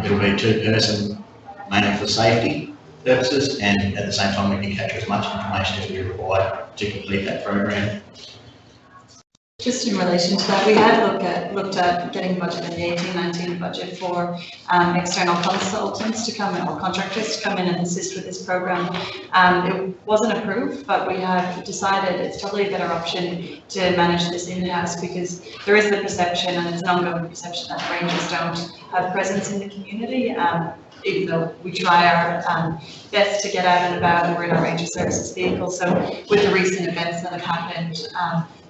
It'll be 2-person, mainly for safety purposes, and at the same time we can capture as much information as we require to complete that program. Just in relation to that, we had looked at getting budget in the 18-19 budget for external consultants to come in, or contractors to come in and assist with this program. It wasn't approved, but we have decided it's probably a better option to manage this in-house, because there is the perception, and it's an ongoing perception, that rangers don't have presence in the community. Even though we try our best to get out and about, and we're in our ranger services vehicle. So with the recent events that have happened,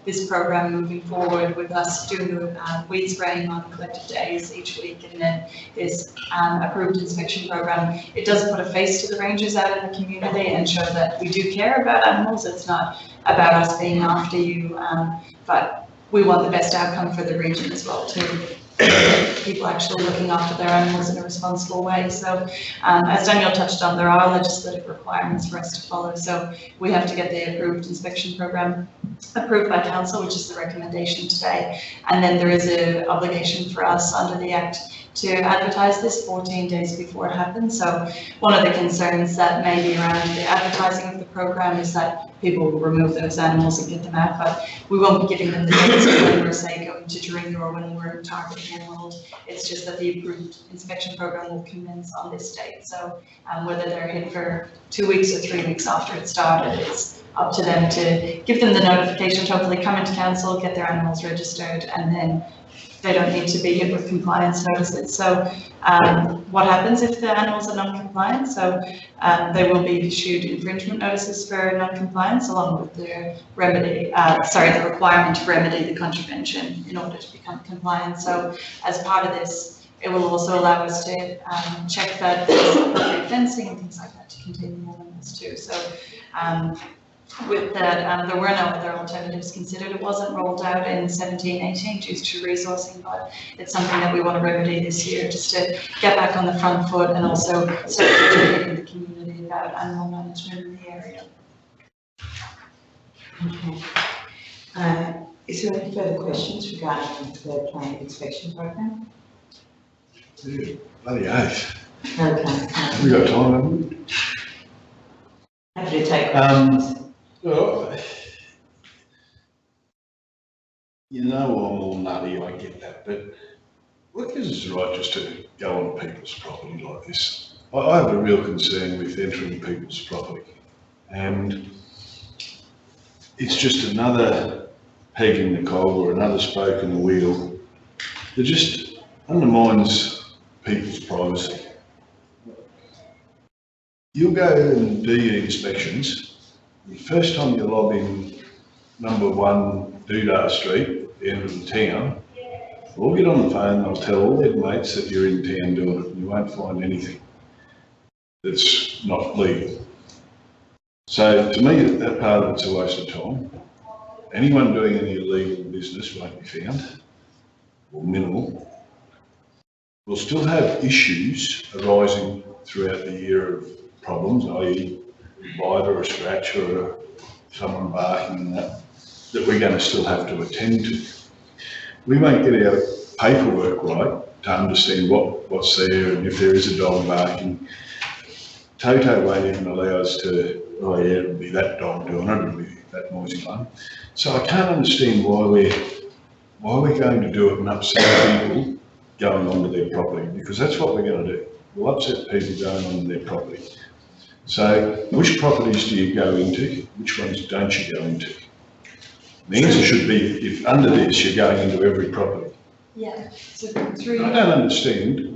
this program moving forward with us doing the weed spraying on collective days each week, and then this approved inspection program, it does put a face to the rangers out in the community and show that we do care about animals. It's not about us being after you, but we want the best outcome for the region as well too. People actually looking after their animals in a responsible way. So as Daniel touched on, there are legislative requirements for us to follow. So we have to get the approved inspection program approved by council, which is the recommendation today. And then there is an obligation for us under the Act to advertise this 14 days before it happens. So one of the concerns that may be around the advertising of the program is that people will remove those animals and get them out, but we won't be giving them the dates when we're, say, going to Juringa or when we're targeting Emerald. It's just that the approved inspection program will commence on this date. So whether they're hit for 2 weeks or 3 weeks after it started, it's up to them to give them the notification to hopefully come into council, get their animals registered, and then they don't need to be hit with compliance notices. So what happens if the animals are non-compliant? So they will be issued infringement notices for non-compliance, along with the remedy, the requirement to remedy the contravention in order to become compliant. So as part of this, it will also allow us to check that there's appropriate fencing and things like that to contain the animals too. So with that, there were no other alternatives considered. It wasn't rolled out in 17-18 due to resourcing, but it's something that we want to remedy this year, just to get back on the front foot and also start educating the community about animal management in the area. Okay. Is there any further questions regarding the planned inspection program? Yeah, bloody oath. Okay. We got time, haven't we? Happy to take questions. Well, you know I'm all nutty, I get that, but what gives us the right just to go on people's property like this? I have a real concern with entering people's property, and it's just another peg in the coal or another spoke in the wheel that just undermines people's privacy. You'll go and do your inspections. The first time you log in number 1 Dudar Street, the end of the town, they'll get on the phone, they'll tell all their mates that you're in town doing it, and you won't find anything that's not legal. So to me, that part of it's a waste of time. Anyone doing any illegal business won't be found, or minimal. We'll still have issues arising throughout the year of problems, i.e. bite or a scratch or someone barking and that we're going to still have to attend to. We won't get our paperwork right to understand what's there and if there is a dog barking. Toto won't even allow us to, oh yeah, it'll be that dog doing it, it'll be that noisy one. So I can't understand why we're going to do it and upset people going onto their property, because that's what we're going to do. We'll upset people going onto their property. So which properties do you go into? Which ones don't you go into? The answer should be, if under this, you're going into every property. Yeah, so through. I don't understand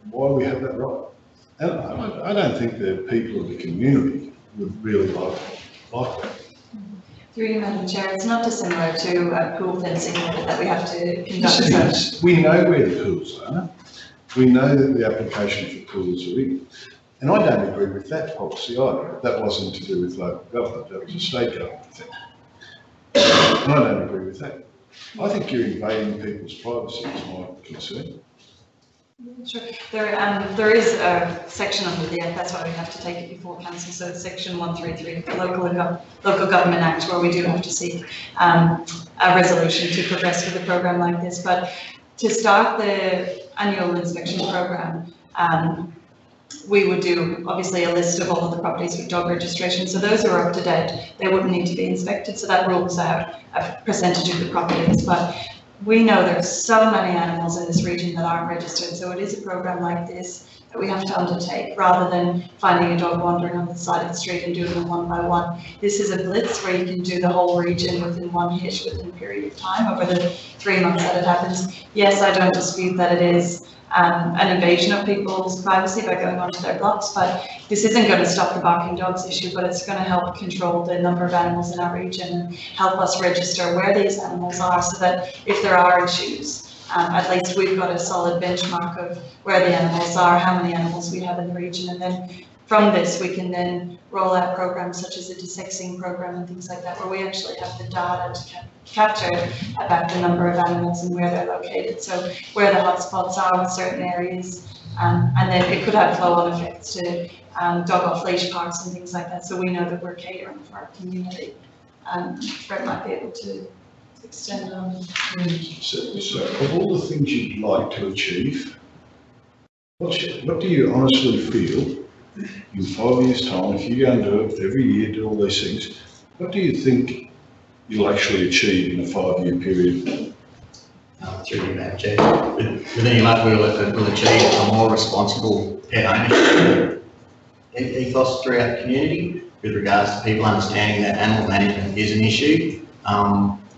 why we have that right. And I don't think the people of the community would really like that. Through you, Madam Chair, it's not dissimilar to pool fencing that we have to conduct. Yes, it is. We know where the pools are. We know that the application for pools are in. And I don't agree with that policy either. That wasn't to do with local government, that was a state government thing. And I don't agree with that. I think you're invading people's privacy is my concern. Sure. There is a section under the Act, that's why we have to take it before council, so it's section 133 of the Local Government Act, where we do have to seek a resolution to progress with a program like this. But to start the annual inspection program, we would do obviously a list of all of the properties with dog registration. So those who are up to date, they wouldn't need to be inspected. So that rules out a percentage of the properties. But we know there's so many animals in this region that aren't registered. So it is a program like this that we have to undertake rather than finding a dog wandering on the side of the street and doing them one by one. This is a blitz where you can do the whole region within one hit within a period of time over the 3 months that it happens. Yes, I don't dispute that it is an invasion of people's privacy by going onto their blocks, but this isn't going to stop the barking dogs issue, but it's going to help control the number of animals in our region and help us register where these animals are, so that if there are issues, at least we've got a solid benchmark of where the animals are, how many animals we have in the region, and then from this we can then roll out programs such as a desexing program and things like that, where we actually have the data to capture about the number of animals and where they're located. So where the hotspots are with certain areas, and then it could have flow-on effects to dog off-leash parks and things like that. So we know that we're catering for our community. Brett might be able to extend on. So of all the things you'd like to achieve, what do you honestly feel in 5 years' time, if you go and do it every year, do all these things, what do you think you'll actually achieve in a 5-year period? Through you, Madam Chair. Within your luck, we'll achieve a more responsible pet ownership ethos throughout the community with regards to people understanding that animal management is an issue.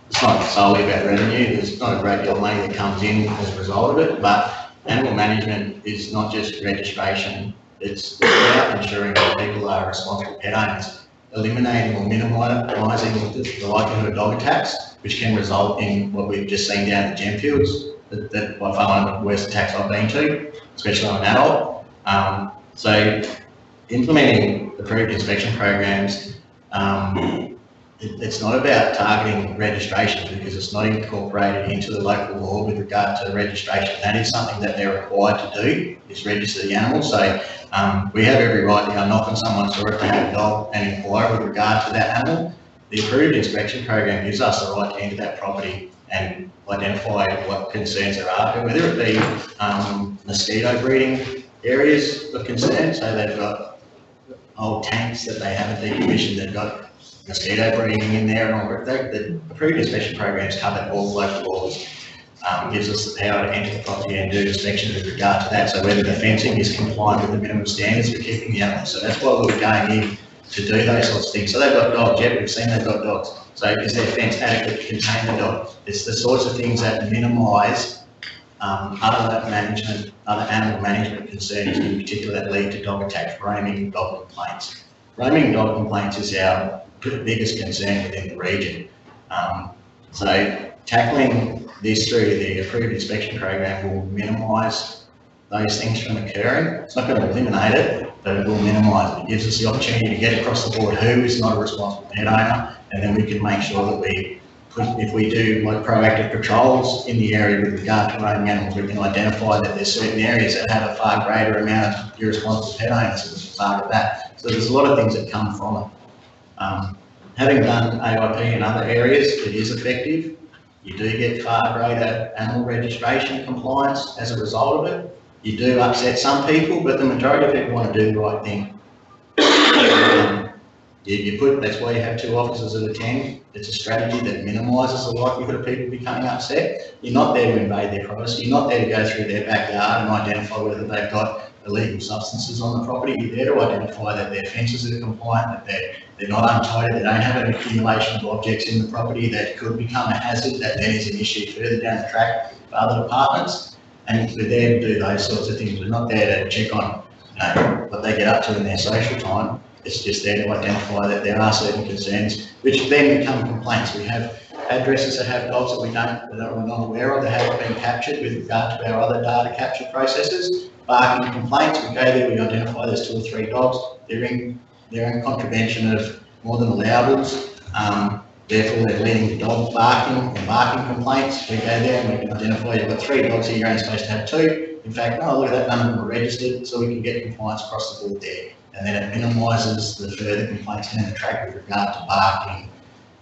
It's not solely about revenue. There's not a great deal of money that comes in as a result of it, but animal management is not just registration. It's about ensuring that people are responsible pet owners, eliminating or minimising the likelihood of dog attacks, which can result in what we've just seen down at Gemfields, that by far one of the worst attacks I've been to, especially on an adult. So implementing approved inspection programs, it's not about targeting registration because it's not incorporated into the local law with regard to registration. That is something that they're required to do, is register the animal. So we have every right to go knock on someone's door if they have a dog and inquire with regard to that animal. The approved inspection program gives us the right to enter that property and identify what concerns there are, whether it be mosquito breeding areas of concern, so they've got old tanks that they haven't decommissioned, they've got mosquito breeding in there and all that. The approved inspection programs cover all local laws. Gives us the power to enter the property and do inspections with regard to that. So whether the fencing is compliant with the minimum standards for keeping the animals. So that's why we're going in to do those sorts of things. So they've got dogs, yeah, we've seen they've got dogs. So is their fence adequate to contain the dog? It's the sorts of things that minimise other animal management concerns, in particular that lead to dog attacks, roaming dog complaints. Roaming dog complaints is our biggest concern within the region. So tackling this through the approved inspection program will minimise those things from occurring. It's not going to eliminate it, but it will minimise it. It gives us the opportunity to get across the board who is not a responsible pet owner, and then we can make sure that if we do like proactive patrols in the area with regard to roaming animals, we can identify that there's certain areas that have a far greater amount of irresponsible pet owners as a part of that. So there's a lot of things that come from it. having done AIP in other areas, it is effective. You do get far greater animal registration compliance as a result of it. You do upset some people, but the majority of people want to do the right thing. That's why you have 2 officers at a 10. It's a strategy that minimises the likelihood of people becoming upset. You're not there to invade their privacy. You're not there to go through their backyard and identify whether they've got illegal substances on the property. You're there to identify that their fences are compliant, that they're not untidy, they don't have an accumulation of objects in the property that could become a hazard, that then is an issue further down the track for other departments. And we're there to do those sorts of things. We're not there to check on what they get up to in their social time. It's just there to identify that there are certain concerns, which then become complaints. We have addresses that have dogs that we're not aware of, that haven't been captured with regard to our other data capture processes. Barking complaints, we go there, we identify there's 2 or 3 dogs. They're in contravention of more than allowables. Therefore, they're leading to dog barking or barking complaints. We go there and we can identify you've got 3 dogs here, you're only supposed to have 2. In fact, no, look at that, none of them are registered, so we can get compliance across the board there. And then it minimises the further complaints can attract with regard to barking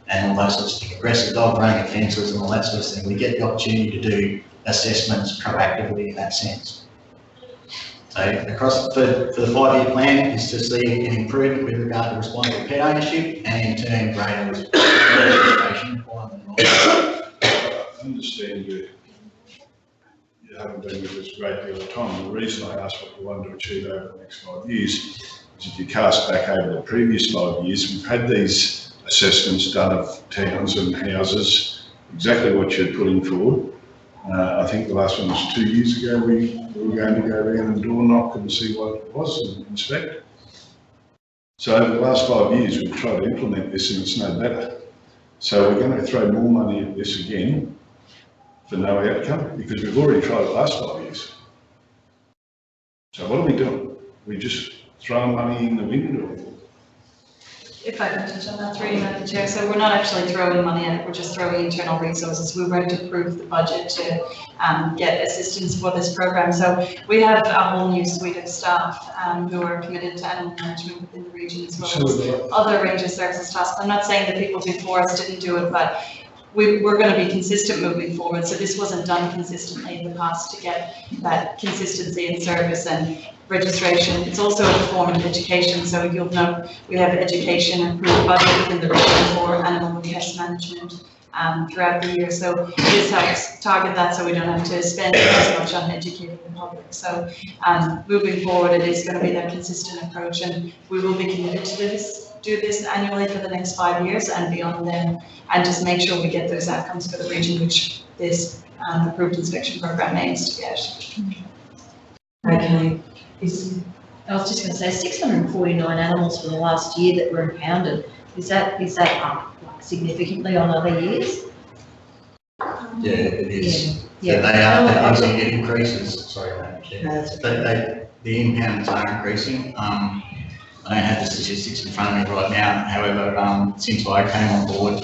and all those sorts of things. Aggressive dog running at fences and all that sort of thing. We get the opportunity to do assessments proactively in that sense. So across for the 5-year plan is to see an improvement with regard to responsible pet ownership and in turn greater registration requirement. I understand you haven't been with us a great deal of time. The reason I asked what you want to achieve over the next 5 years is if you cast back over the previous 5 years, we've had these assessments done of towns and houses, exactly what you're putting forward. I think the last one was 2 years ago. We were going to go around and door knock and see what it was and inspect. So over the last 5 years, we've tried to implement this and it's no better. So we're going to throw more money at this again for no outcome because we've already tried it last 5 years. So what are we doing? We just throwing money in the wind or? If I can touch on that through you, Madam Chair. So we're not actually throwing money at it, we're just throwing internal resources. We won't approve the budget to get assistance for this program. So we have a whole new suite of staff who are committed to animal management within the region as well as other ranger services tasks. I'm not saying that people before us didn't do it, but we're going to be consistent moving forward. So this wasn't done consistently in the past to get that consistency in service and registration. It's also a form of education. So you'll know we have education approved budget within the region for animal and pest management throughout the year. So this helps target that so we don't have to spend as much on educating the public. So moving forward, it is going to be that consistent approach and we will be committed to do this annually for the next 5 years and beyond then, and just make sure we get those outcomes for the region, which this approved inspection program aims to get. Okay. I was just going to say 649 animals for the last year that were impounded. Is that up like significantly on other years? Yeah, it is. Yeah. They are using it increases. Sorry, Madam Chair. The impounds are increasing. I don't have the statistics in front of me right now. However, since I came on board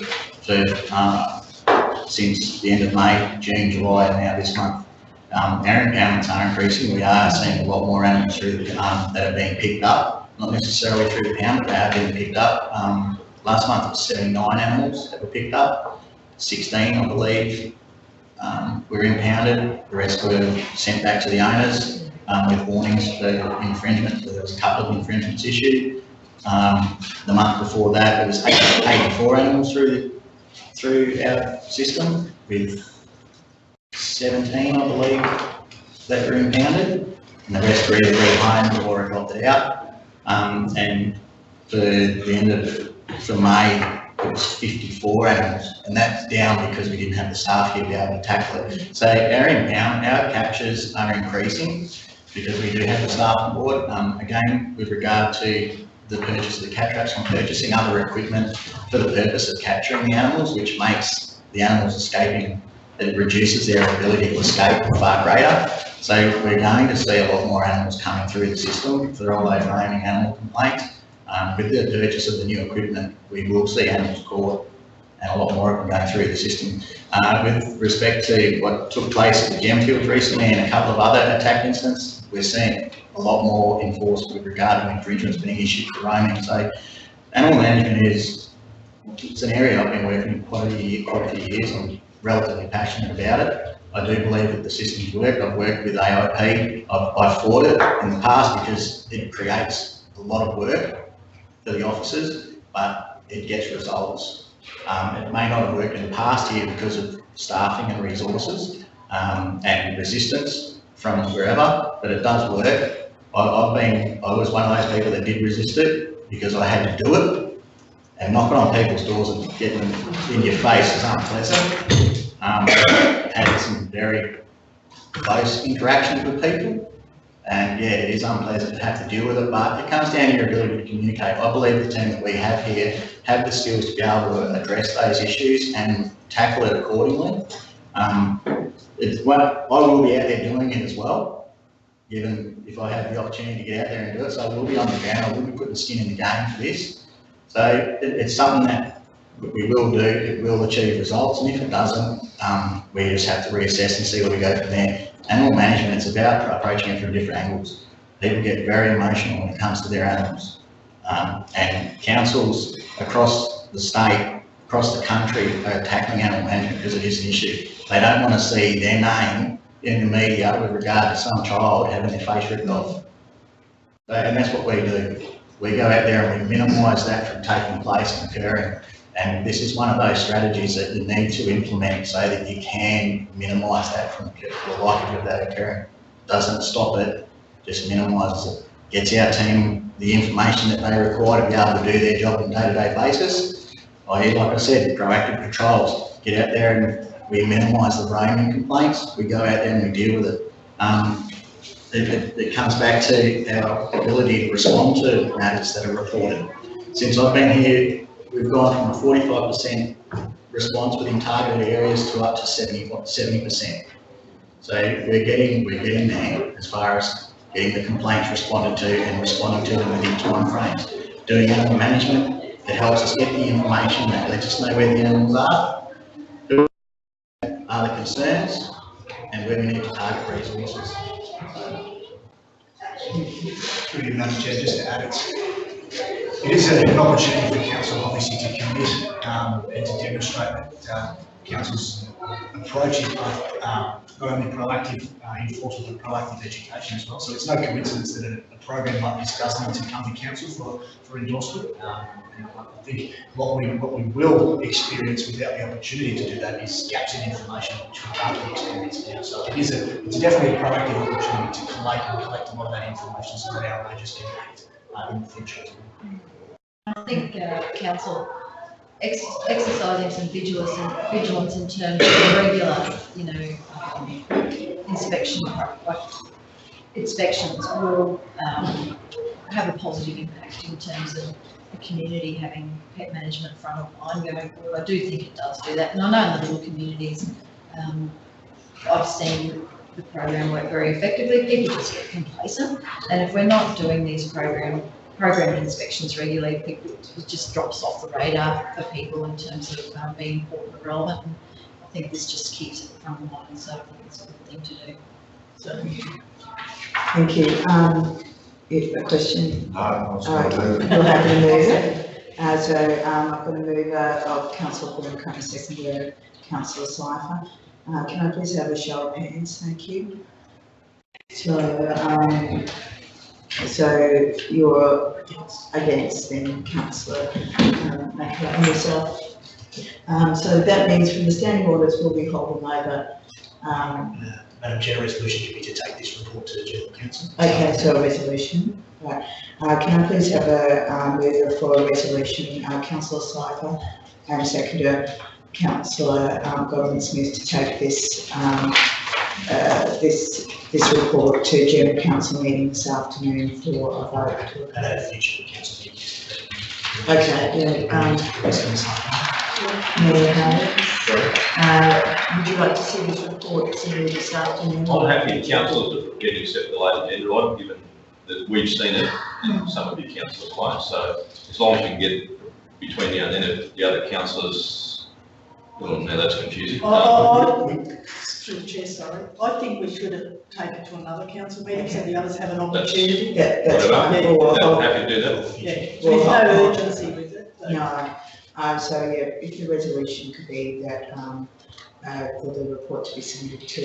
since the end of May, June, July, and now this month, our impoundments are increasing. We are seeing a lot more animals through that are being picked up, not necessarily through the pound, but they are being picked up. Last month it was 79 animals that were picked up, 16 I believe were impounded, the rest were sent back to the owners with warnings for infringement. So there was a couple of infringements issued. The month before that there was 84 animals through our system, with 17 I believe that were impounded, and the rest were either rehomed or adopted out. And for the end of May it was 54 animals, and that's down because we didn't have the staff here to be able to tackle it. So our captures are increasing because we do have the staff on board. Again, with regard to the purchase of the cat traps, I'm purchasing other equipment for the purpose of capturing the animals, which makes the animals escaping, it reduces their ability to escape far greater. So we're going to see a lot more animals coming through the system for all those roaming animal complaints. With the purchase of the new equipment, we will see animals caught and a lot more of them going through the system. With respect to what took place at the Gemfields recently and a couple of other attack incidents, we're seeing a lot more enforced with regard to infringements being issued for roaming. So animal management is it's an area I've been working in quite a few years. I'm relatively passionate about it. I do believe that the systems work. I've worked with AIP. I've fought it in the past because it creates a lot of work for the officers, but it gets results. It may not have worked in the past here because of staffing and resources and resistance from wherever, but it does work. I was one of those people that did resist it because I had to do it, and knocking on people's doors and getting them in your face is unpleasant. Had some very close interactions with people, and yeah, it is unpleasant to have to deal with it, but it comes down to your ability to communicate. I believe the team that we have here have the skills to be able to address those issues and tackle it accordingly. It's what I will be out there doing it as well, given if I have the opportunity to get out there and do it. So I will be on the ground, I will be putting skin in the game for this. So it's something that we will do, it will achieve results, and if it doesn't, we just have to reassess and see where we go from there. Animal management, it's about approaching it from different angles. People get very emotional when it comes to their animals. And councils across the state, across the country are tackling animal management because it is an issue. They don't want to see their name in the media with regard to some child having their face ripped off. And that's what we do. We go out there and we minimise that from taking place and occurring. And this is one of those strategies that you need to implement so that you can minimise that from the likelihood of that occurring. Doesn't stop it, just minimises it. Gets our team the information that they require to be able to do their job on a day-to-day basis. Like I said, proactive patrols. Get out there and we minimise the roaming complaints. We go out there and we deal with it. It comes back to our ability to respond to matters that are reported. Since I've been here, we've gone from a 45% response within targeted areas to up to 70%. So we're getting there as far as getting the complaints responded to and responding to them within timeframes. Doing animal management, it helps us get the information that lets us know where the animals are the concerns, and where we need to target resources. Through you, Madam Chair, just to add, it is an opportunity for council obviously to commit and to demonstrate that council's approach is both not only proactive enforcement but proactive education as well. So it's no coincidence that a program like this does need to come to council for endorsement. And I think what we will experience without the opportunity to do that is gaps in information which we can't experience now. So it's definitely a proactive opportunity to collect a lot of that information so that our rangers can act in the future. I think council exercising some vigilance in terms of regular, inspections will have a positive impact in terms of the community having pet management front of mind going forward. I do think it does do that, and I know in the little communities, I've seen the program work very effectively. People just get complacent, and if we're not doing these program inspections regularly, it just drops off the radar for people in terms of being important and relevant. And I think this just keeps it front of mind, so I think it's a good thing to do. So. Thank you. A question? No, I was going to. You'll have to move it. So I've got a mover of Councillor Bullen, second Councillor Seifer. Can I please have a show of hands? Thank you. So you're against then, Councillor Macra and yourself. So that means from the standing orders we'll be holding over. Madam Chair, resolution committee to take this report to the General Council. Okay, so a resolution. Right. Can I please have a mover for a resolution, Councillor Seifer, and a seconder, Councillor Godwin-Smith, to take this this report to General Council meeting this afternoon for a vote. At a future council meeting. Okay. Would you like to see this report this afternoon? I'm happy councillors to get accept the late agenda item, given that we've seen it in some of your councillors' plans. So as long as you can get between you and then if the other councillors, well, now that's confusing. Through the chair, sorry. I think we should take it to another council meeting so the others have an opportunity. Yeah, that's whatever. fine. I'm happy to do that. Yeah, there's no urgency with it. No. So yeah, if the resolution could be that, for the report to be submitted to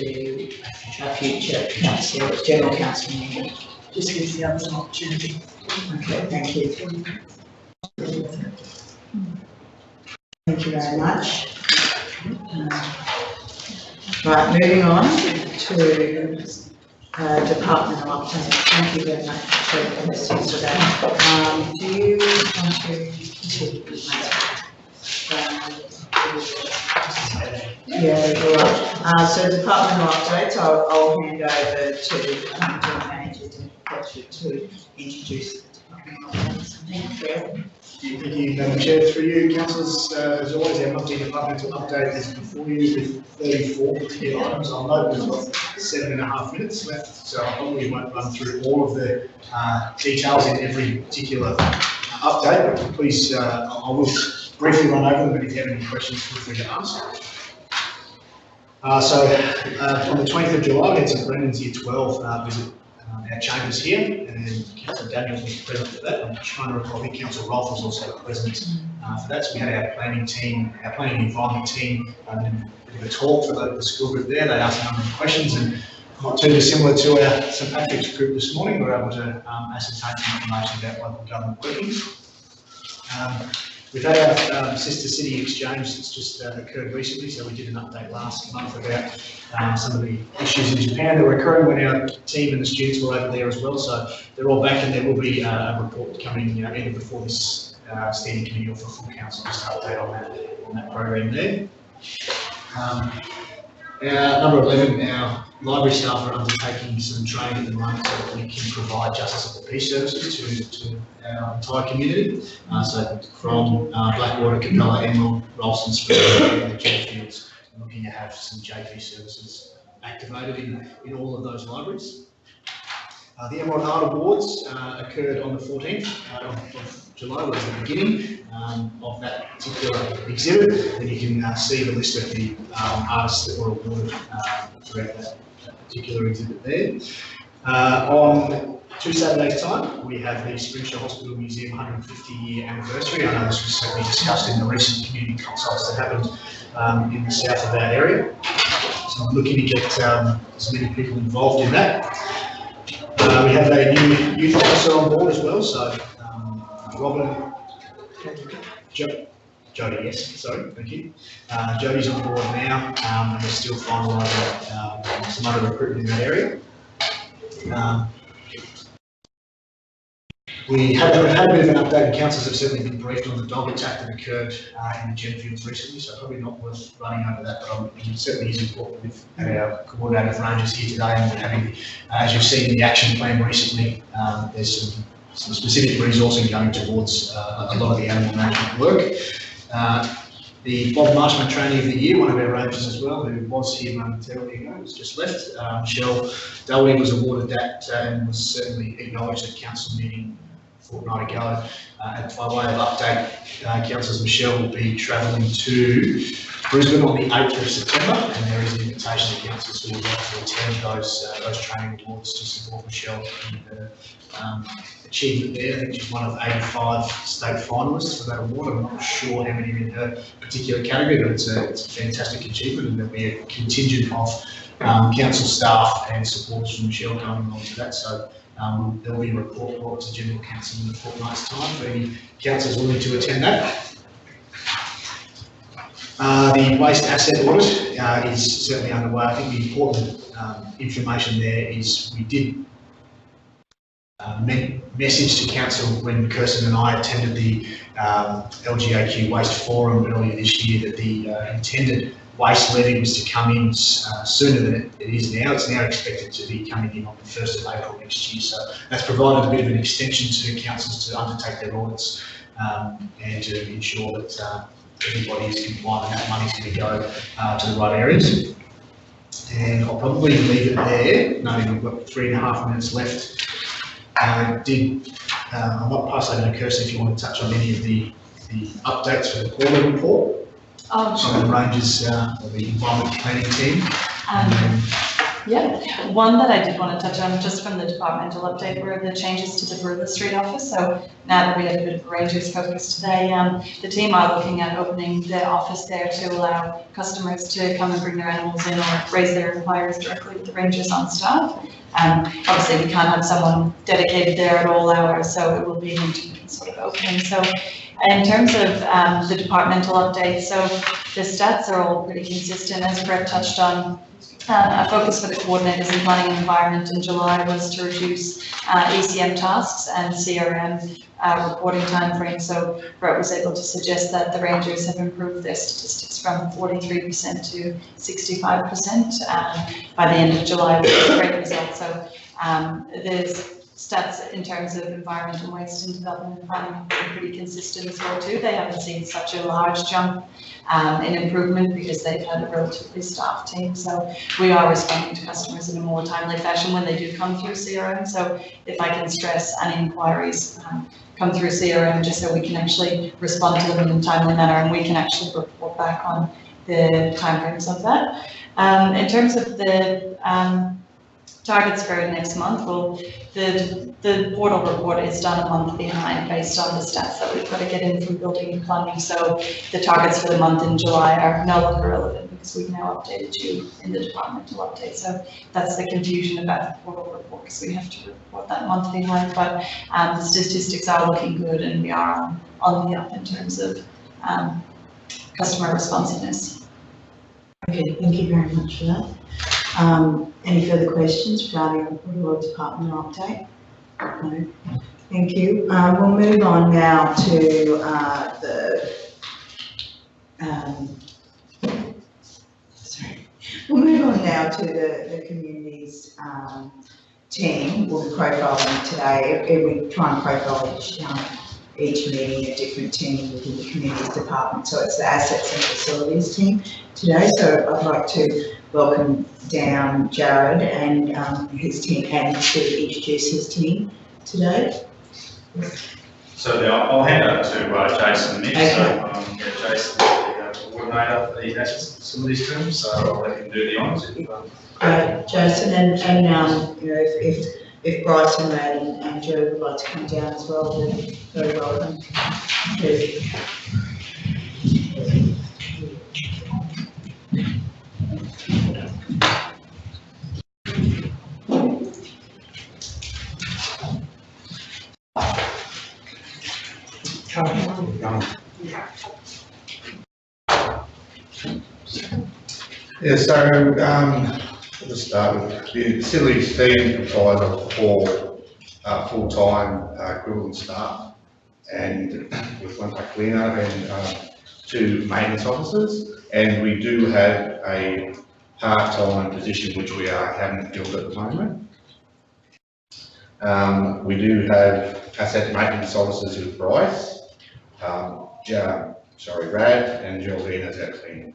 a future council, general council meeting. Just gives the others an opportunity. Okay, thank you. Thank you very much. Right, moving on to departmental update. Thank you very much for the questions today. Do you want to continue? Yeah, all right. So departmental updates, I'll hand over to the manager to introduce the departmental updates. Thank you. Thank you, Madam Chair. Through you, councillors, as always, our monthly departmental update is before you with 34 particular items. I'll note we've got 7.5 minutes left, so I probably won't run through all of the details in every particular update, but please, I will briefly run over them, but if you have any questions, feel free to ask. On the 20th of July, we had some Brennan's Year 12 visit our chambers here, and then Councillor Daniels was present for that. I'm trying to recall, I think Councillor Rolfe was also present for that. So we had our planning team, our planning and environment team, did a bit of a talk for the school group there. They asked a number of questions, and not too dissimilar to our St Patrick's group this morning. We were able to ascertain some information about local government workings. We've had our sister city exchange that's just occurred recently, so we did an update last month about some of the issues in Japan that were occurring when our team and the students were over there as well. So they're all back, and there will be a report coming either before this standing committee or for full council, just to update on that program there. Our number 11, our library staff are undertaking some training at the moment so that we can provide justice of the peace services to our entire community. So from Blackwater, Capella, Emerald, Ralston Street, and the Jetfields, looking to have some JP services activated in all of those libraries. The Emerald Heart Awards occurred on the 14th of July, was the beginning of that particular exhibit, and you can see the list of the artists that were awarded throughout that particular exhibit there. On 2 Saturdays' time, we have the Springsure Hospital Museum 150-year anniversary. I know this was certainly discussed in the recent community consults that happened in the south of that area. So I'm looking to get as many people involved in that. We have a new youth officer on board as well, so Robin, Jody, yes, sorry, thank you. Jody's on board now, and we're still finalising some other recruitment in that area. We had a bit of an update, and councillors have certainly been briefed on the dog attack that occurred in the Jetfields recently, so probably not worth running over that, but it certainly is important with our coordinated rangers here today, and we're having, as you've seen in the action plan recently, there's some specific resourcing going towards a lot of the animal management work. The Bob Marshman Trainee of the Year, one of our rangers as well, who was here momentarily ago, has just left. Michelle Dowling was awarded that and was certainly acknowledged at council meeting a fortnight ago. And by way of update, Councillors Michelle will be travelling to Brisbane on the 8th of September, and there is an invitation to councillors who would like to attend those training awards to support Michelle in her achievement there. I think she's one of 85 state finalists for that award. I'm not sure how many are in her particular category, but it's a fantastic achievement, and there'll be a contingent of council staff and supporters from Michelle going on to that. So there'll be a report brought to General Council in a fortnight's time for any councillors willing to attend that. The waste asset audit is certainly underway. I think the important information there is we did message to council when Kirsten and I attended the LGAQ Waste Forum earlier this year that the intended waste levy was to come in sooner than it is now. It's now expected to be coming in on the 1st of April next year. So that's provided a bit of an extension to councils to undertake their audits and to ensure that everybody is compliant and that money's going to go to the right areas. And I'll probably leave it there, noting we've got 3.5 minutes left. I might pass over to Kirsten if you want to touch on any of the updates for the quarterly report. Some of the ranges of the environment planning team. Yeah, one that I did want to touch on just from the departmental update were the changes to the Barilla Street office. So now that we have a bit of a Rangers focus today, the team are looking at opening the office there to allow customers to come and bring their animals in or raise their inquiries directly with the Rangers on staff. Obviously we can't have someone dedicated there at all hours, so it will be an intermittent sort of opening. So in terms of the departmental update, so the stats are all pretty consistent, as Brett touched on. A focus for the coordinators in planning and environment in July was to reduce ECM tasks and CRM reporting timeframes. So Brett was able to suggest that the Rangers have improved their statistics from 43% to 65% by the end of July, which is a great result. So there's stats in terms of environment and waste and development and planning have been pretty consistent as well too. They haven't seen such a large jump in improvement because they've had a relatively staffed team. So we are responding to customers in a more timely fashion when they do come through CRM. So if I can stress, any inquiries come through CRM just so we can actually respond to them in a timely manner and we can actually report back on the timeframes of that. In terms of the targets for next month, well, the portal report is done a month behind based on the stats that we've got to get in from building and plumbing. So the targets for the month in July are no longer relevant because we've now updated you in the departmental update. So that's the confusion about the portal report because we have to report that month behind. But the statistics are looking good and we are on the up in terms of customer responsiveness. Okay, thank you very much for that. Any further questions regarding the Royal Department update? No. Thank you. We'll move on now to We'll move on now to the communities team. We'll be profiling today. We try and profile each meeting a different team within the communities department. So it's the assets and facilities team today. So I'd like to welcome down Jared and his team and to introduce his team today. So I'll hand over to Jason and Nick. Okay. So Jason is the coordinator for the assets and facilities team, so I'll let him do the honours. Great, Jason, and you know, if Bryson, Ray and Joe would like to come down as well, they're very welcome. Yeah, so we'll just start with the facilities team comprised of 4 full-time equivalent staff and with 1 cleaner and 2 maintenance officers, and we do have a part-time position which we haven't filled at the moment. We do have asset maintenance officers with Bryce, Rad and Geraldine as our cleaner.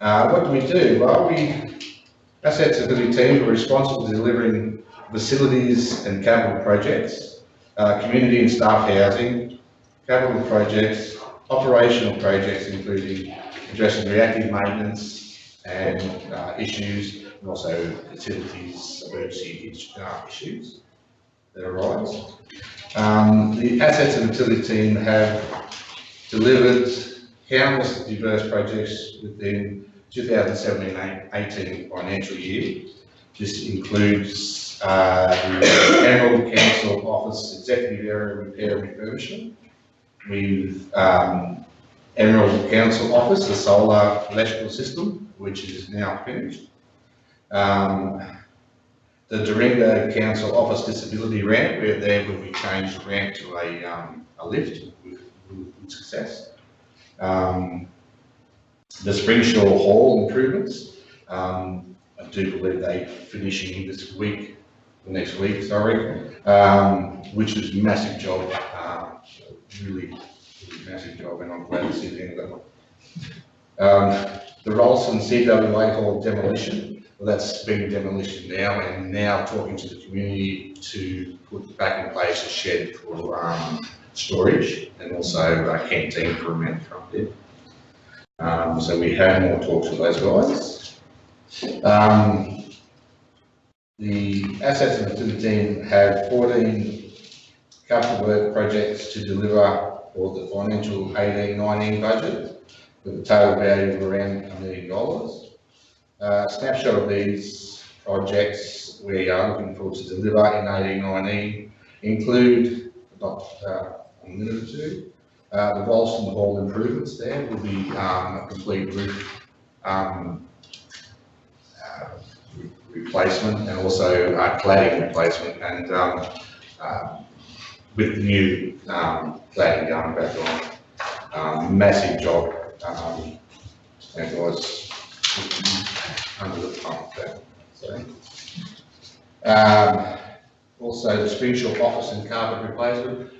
What do we do? Well, assets ability team are responsible for delivering facilities and capital projects, community and staff housing, capital projects, operational projects including addressing reactive maintenance and issues, and also facilities emergency issues that arise. The assets and utility team have delivered countless diverse projects within 2017-18 financial year. This includes the Emerald Council Office Executive Area Repair and Refurbishment, with Emerald Council Office, the solar electrical system, which is now finished. The Dorinda Council Office Disability Ramp, where there will be changed the ramp to a lift with success. The Springshaw Hall improvements, I do believe they're finishing this week, next week, sorry, which was a massive job, really massive job, and I'm glad to see the end of that. The Rolston CWA Hall demolition, well, that's being demolished now, and now talking to the community to put back in place a shed for storage and also a canteen for a man front bed. So we had more talks with those guys. The assets and facility team have 14 capital work projects to deliver for the financial 18-19 budget with a total value of around $1 million. Snapshot of these projects we are looking forward to deliver in 18-19 include, not limited to, the Ralston Hall improvements there will be a complete roof replacement and also cladding replacement and with new cladding going back on. Massive job. It was under the pump there. So, also the Springshore office and carpet replacement.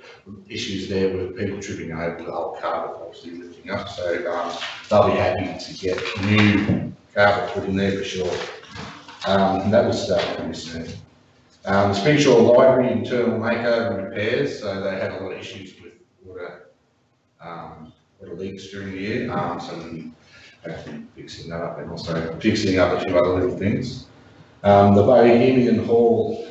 Issues there with people tripping over the old carpet, obviously lifting up. So they'll be happy to get new carpet put in there for sure. And that will start pretty soon. The Springshore Library internal makeover and repairs. So they had a lot of issues with water leaks during the year. So we have been fixing that up and also fixing up a few other little things. The Bohemian Hall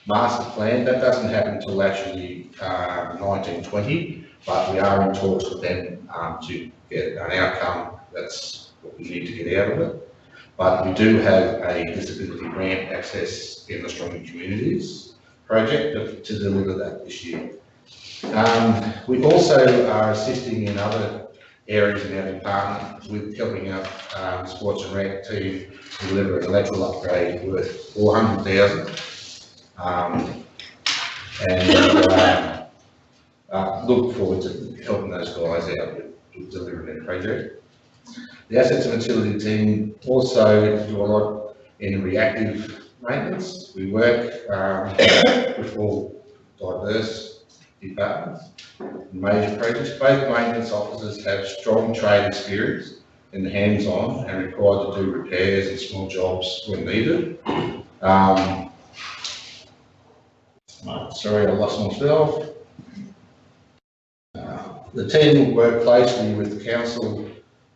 master plan, that doesn't happen until actually 1920, but we are in talks with them to get an outcome. That's what we need to get out of it. But we do have a disability ramp access in the Stronger Communities project to deliver that this year. We also are assisting in other areas in our department with helping our sports and rec team deliver an electrical upgrade worth $400,000. Look forward to helping those guys out with delivering their project. The assets and facility team also do a lot in reactive maintenance. We work with all diverse departments, major projects. Both maintenance officers have strong trade experience and hands-on and required to do repairs and small jobs when needed. Sorry, I lost myself. The team will work closely with the council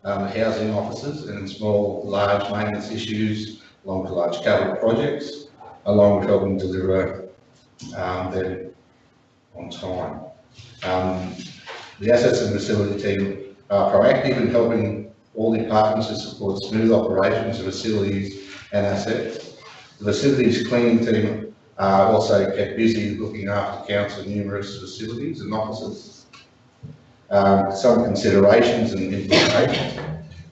housing officers and small, large maintenance issues, along with large capital projects, along with helping deliver them on time. The assets and facility team are proactive in helping all departments to support smooth operations of facilities and assets. The facilities cleaning team also kept busy looking after council numerous facilities and offices. Some considerations and implementations.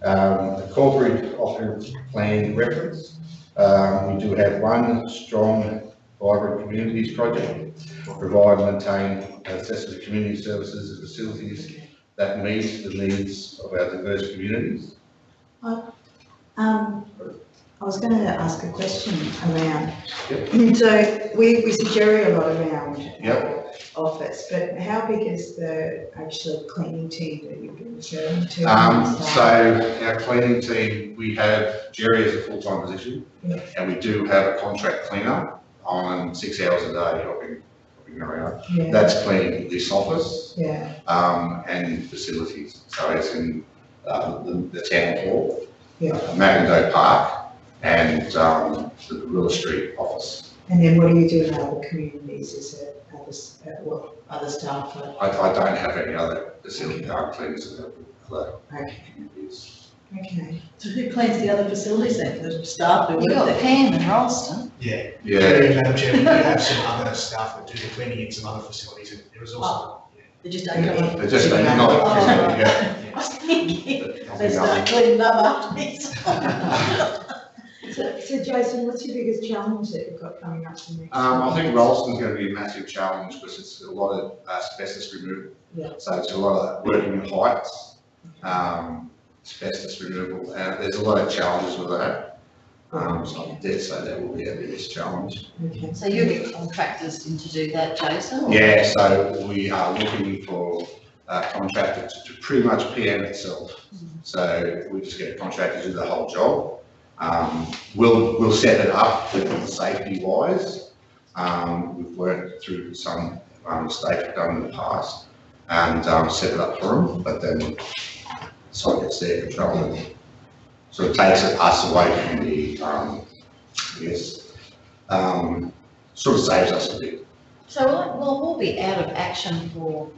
The corporate office plan reference. We do have one strong, vibrant communities project, provide and maintain accessible community services and facilities that meet the needs of our diverse communities. I was going to ask a question around, so we see Jerry a lot around our office, but how big is the actual cleaning team that you've been referring to? So our cleaning team, we have Jerry as a full-time position, and we do have a contract cleaner on 6 hours a day helping around. Yeah. That's cleaning this office and facilities. So it's in the town hall, Yeah. Park, and the Ruler Street office. And then what do you do in other communities? Is it other staff? I don't have any other facility cleaners in other communities. Okay. So who cleans the other facilities then, the staff who work there? You've got Pam and Ralston. Yeah. Yeah. Madam Chair, we do have some other staff that do the cleaning in some other facilities, and there is also. They just don't come in. They just don't come in. I was thinking, they start cleaning them up after So Jason, what's your biggest challenge that you've got coming up for next year? I think Ralston's going to be a massive challenge because it's a lot of asbestos removal. Yeah. So it's a lot of working in heights, asbestos removal, and there's a lot of challenges with that. So I dare say that will be our biggest challenge. Okay. So you get contractors in to do that, Jason? Or? Yeah, so we are looking for a contractor to pretty much PM itself. So we just get a contractor to do the whole job. We'll set it up with safety wise. We've worked through some mistakes we've done in the past and set it up for them, but then site gets their control. So it takes us away from the sort of saves us a bit. So we'll be out of action for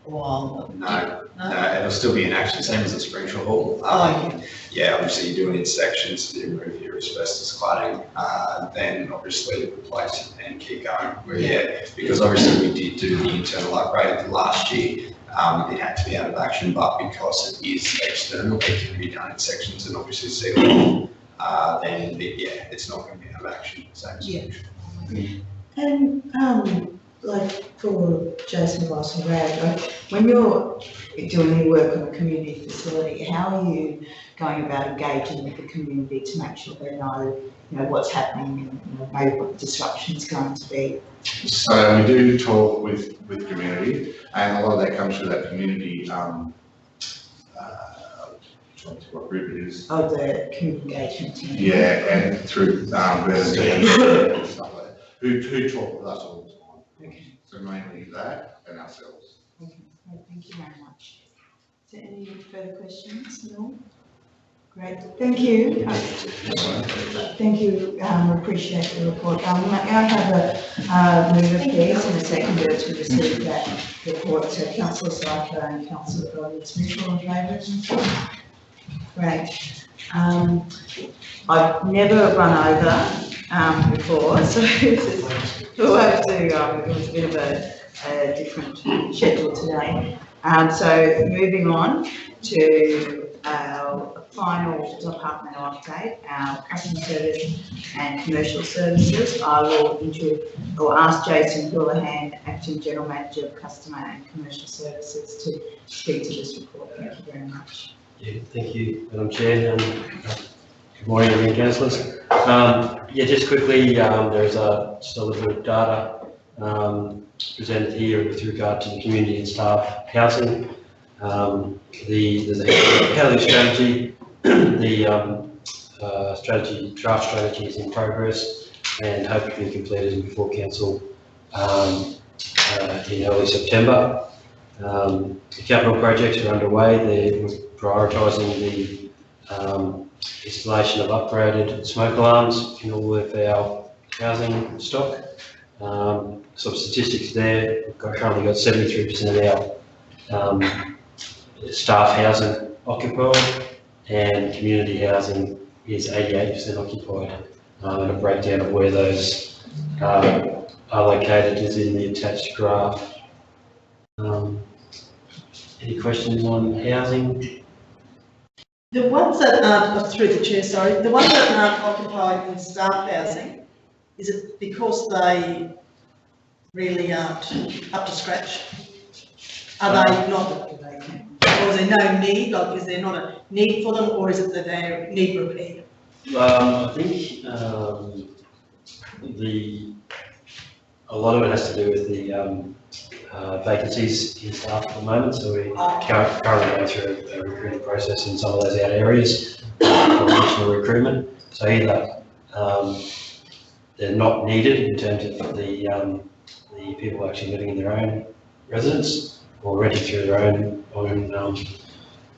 a while. No, it'll still be in action, same as the Springfield Hall. Oh, Yeah, obviously you do an inspection to remove your asbestos cladding, then obviously replace it and keep going. Because obviously we did do the internal upgrade last year. It had to be out of action, but because it is external, it can be done in sections and obviously sealed. Then it's not going to be out of action, same as Springfield. And, like for Jason, Ross and Brad, like when you're doing any work on a community facility, how are you going about engaging with the community to make sure they know, what's happening and maybe what the disruption's going to be? So we do talk with community, and a lot of that comes through that community, what group it is. Oh, the community engagement team. Yeah, and through, and stuff like that, who talk with us all the time. Okay. So mainly that and ourselves. Okay, great, thank you very much. Is there any further questions? No? Great, thank you. Thank you, appreciate the report. May I have a mover please and a seconder to receive that report? So Councillor Cycler and Councillor Goldsmith, all in favour? Great. I've never run over before, so we'll have to, it was a bit of a different schedule today. So moving on to our final departmental update, our customer service and commercial services. I will ask Jason Houlihan, Acting General Manager of Customer and Commercial Services, to speak to this report. Thank you very much. Yeah, thank you, Madam Chair. Good morning again, councillors. Just quickly, there's just a little bit of data presented here with regard to the community and staff housing. There's a housing strategy. The draft strategy is in progress and hoping to be completed before council in early September. The capital projects are underway. We're prioritising the installation of upgraded smoke alarms in all of our housing stock. Some statistics there, we've currently got 73% of our staff housing occupied, and community housing is 88% occupied. And a breakdown of where those are located is in the attached graph. Any questions on housing? The ones that aren't, through the chair, sorry, the ones that aren't occupied in staff housing, is it because they really aren't up to scratch? Are they not, or is there no need, like is there not a need for them, or is it that they need repair? I think a lot of it has to do with the vacancies in staff at the moment, so we currently going through a recruiting process in some of those out areas for additional recruitment. So either they're not needed in terms of the people actually living in their own residence or renting through their own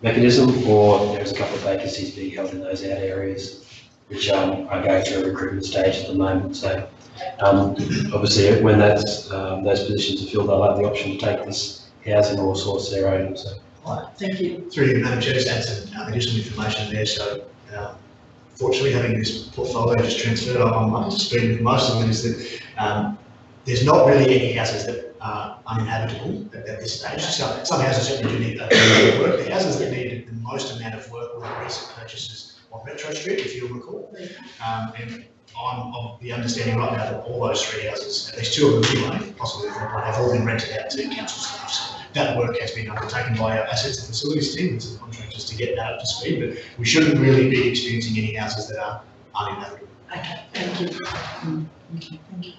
mechanism, or there's a couple of vacancies being held in those out areas, which are going through a recruitment stage at the moment. So obviously, when those positions are filled, they'll have the option to take this housing or source their own. So. Thank you. Through you, Madam Chair, just add some additional information there. So, fortunately, having this portfolio just transferred, I'm up to speed with most of them. Is that there's not really any houses that are uninhabitable at this stage. So some houses certainly do need a bit of work. The houses that need the most amount of work were the recent purchases on Retro Street, if you'll recall. And I'm of the understanding right now that all those three houses, at least two of them anyway, possibly the third one, have all been rented out to council staff. So that work has been undertaken by our assets and facilities team and some contractors to get that up to speed, but we shouldn't really be experiencing any houses that are uninhabitable. Okay, thank you. Okay, thank you.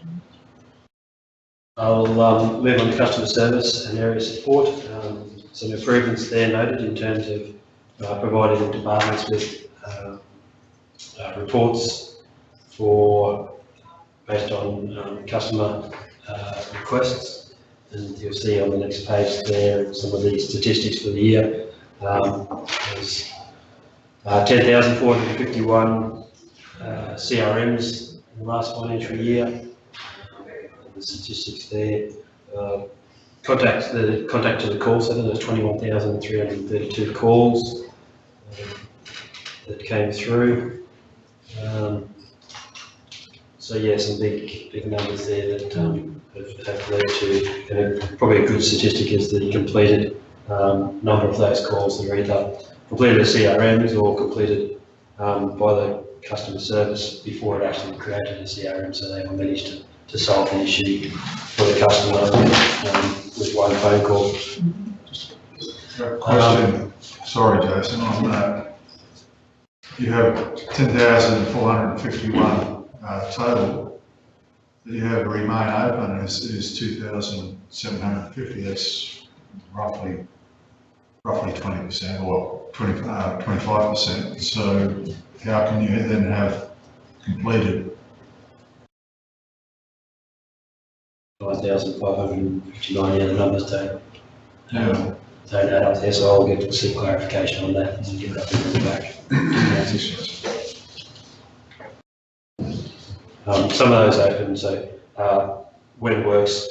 I'll move on to customer service and area support. Some improvements there noted in terms of providing departments with reports based on customer requests, and you'll see on the next page there some of the statistics for the year. There's 10,451 CRMs in the last financial year. The statistics there. Contact to the call centre, there's 21,332 calls that came through. So yeah, some big numbers there that have led to, and probably a good statistic is the completed number of those calls that are either completed as CRMs or completed by the customer service before it actually created a CRM, so they managed to solve the issue for the customer with one phone call. Question, sorry Jason, on that. You have 10,451 total. You have remain open is 2,750. That's roughly 20% or 25%. So how can you then have completed 9,559, yeah, the numbers don't Yeah. add up there, so I'll get some clarification on that and give it up in the back. Some of those open, so when it works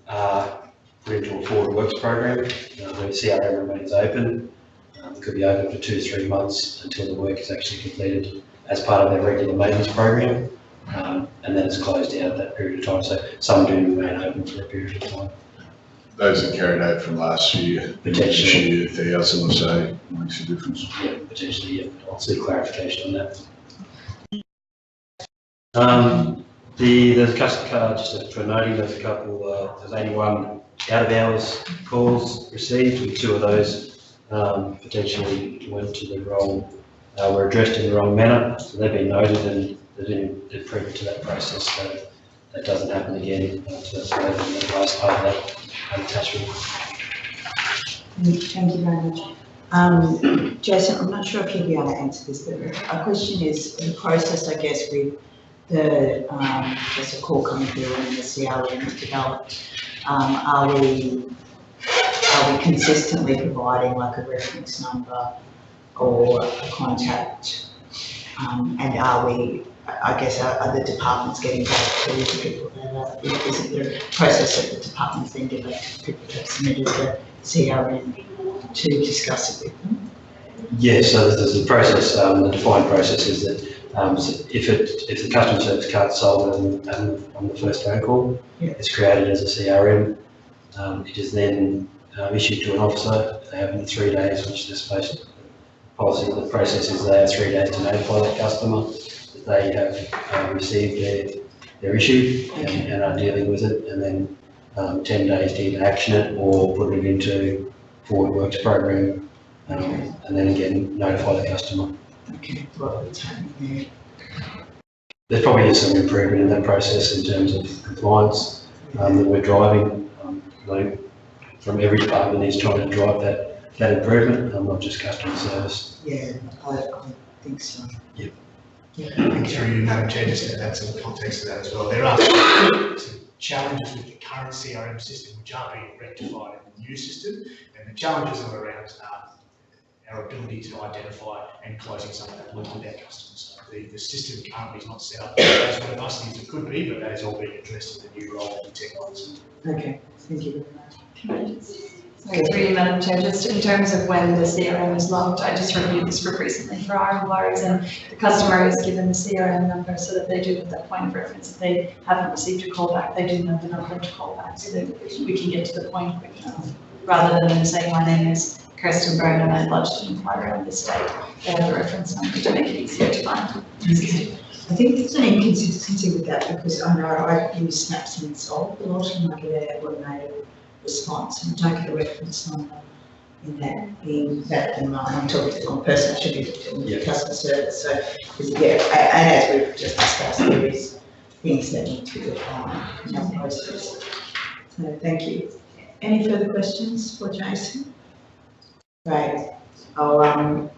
are put into a forward works program, where CRM remains open. It could be open for 2 to 3 months until the work is actually completed as part of their regular maintenance program. And then it's closed out that period of time, so some do remain open for a period of time. Those that carried out from last year, potentially 1,000 or so, makes a difference. Yeah, potentially, yeah. I'll see clarification on that. There's a customer, just for noting, there's a couple, there's 81 out of hours calls received, and 2 of those potentially went to the wrong, were addressed in the wrong manner, so they've been noted and there's been improvement to that process, so that doesn't happen again. So that's the last part of that attachment. Thank you very much. Jason, I'm not sure if you'll be able to answer this, but our question is the process, I guess, with the there's a call coming through and the CRM is developed. Are we consistently providing like a reference number or a contact? And are we, I guess, are the departments getting back to the people that is it the process that the departments then get back to the people that have submitted the CRM to discuss it with them? Yes, so there's a process, the defined process is that if the customer service can't solve it on the first phone call, it's created as a CRM. It is then issued to an officer. They have 3 days, which they're supposed to. Policy of the process is they have 3 days to notify that customer that they have received their issue and are dealing with it, and then 10 days to either action it or put it into forward works program, and then again notify the customer. Okay, what's happening there? There probably is some improvement in that process in terms of compliance that we're driving. From every department is trying to drive that improvement, not just customer service. Yeah, I think so. Yep. And through you, Madam Chair, just to add some context to that as well, there are some challenges with the current CRM system which are being rectified in the new system, and the challenges are around our ability to identify and closing some of that loop with our customers. So the system currently is not set up as robustly as it could be, but that is all being addressed in the new role of technology. Okay, thank you very much. Through you, Madam Chair, just in terms of when the CRM is logged, I just reviewed this recently for our inquiries, and the customer is given the CRM number so that they do have that point of reference. If they haven't received a call back, they do know the number to call back so that we can get to the point quick enough. Rather than them saying, my name is Kirsten Brown and I'd lodged an inquiry on this date, they have the reference number to make it easier to find. I think there's an inconsistency with that because I know I use Snaps and Solve a lot and I get an automated response and I don't get a reference number in that I'm talking to the wrong person, I should be doing the customer service. So, yeah, and as we've just discussed, there is things that need to be defined in that process. So, thank you. Any further questions for Jason? Great. Can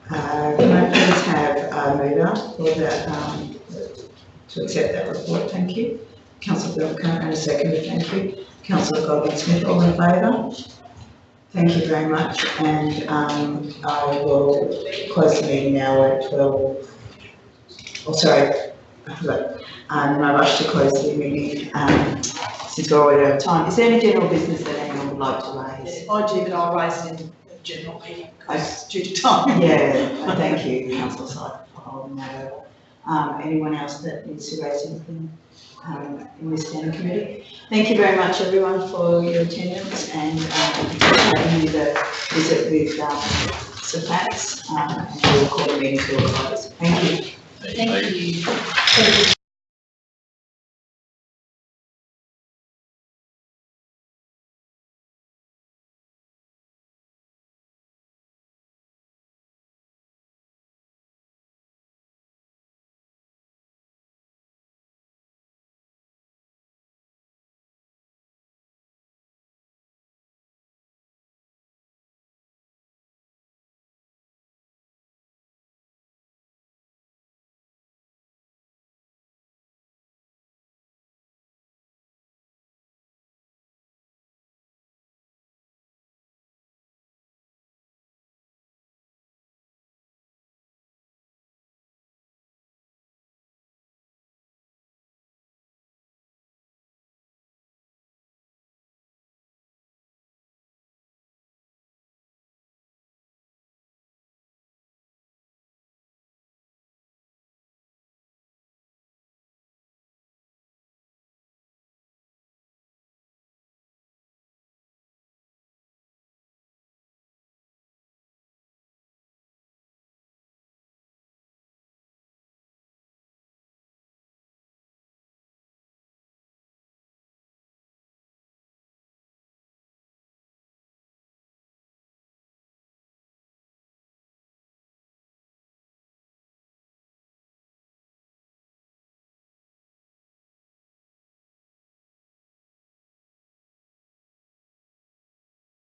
I please have a mover for to accept that report? Thank you. Councillor Belka and a seconder, thank you. Councillor Godwin-Smith, all in favour? Thank you very much, and I will close the meeting now at 12. Oh, sorry, no rush to close the meeting, since we're already out of time. Is there any general business that anyone would like to raise? I do, but I'll raise it in the general meeting because due to time. Yeah, thank you, councillor Syed, for holding that over. Anyone else that needs to raise anything in this standing committee? Thank you very much, everyone, for your attendance and having you the visit with Sir Pats, and we'll call the meeting to a close. Thank you. Thank you.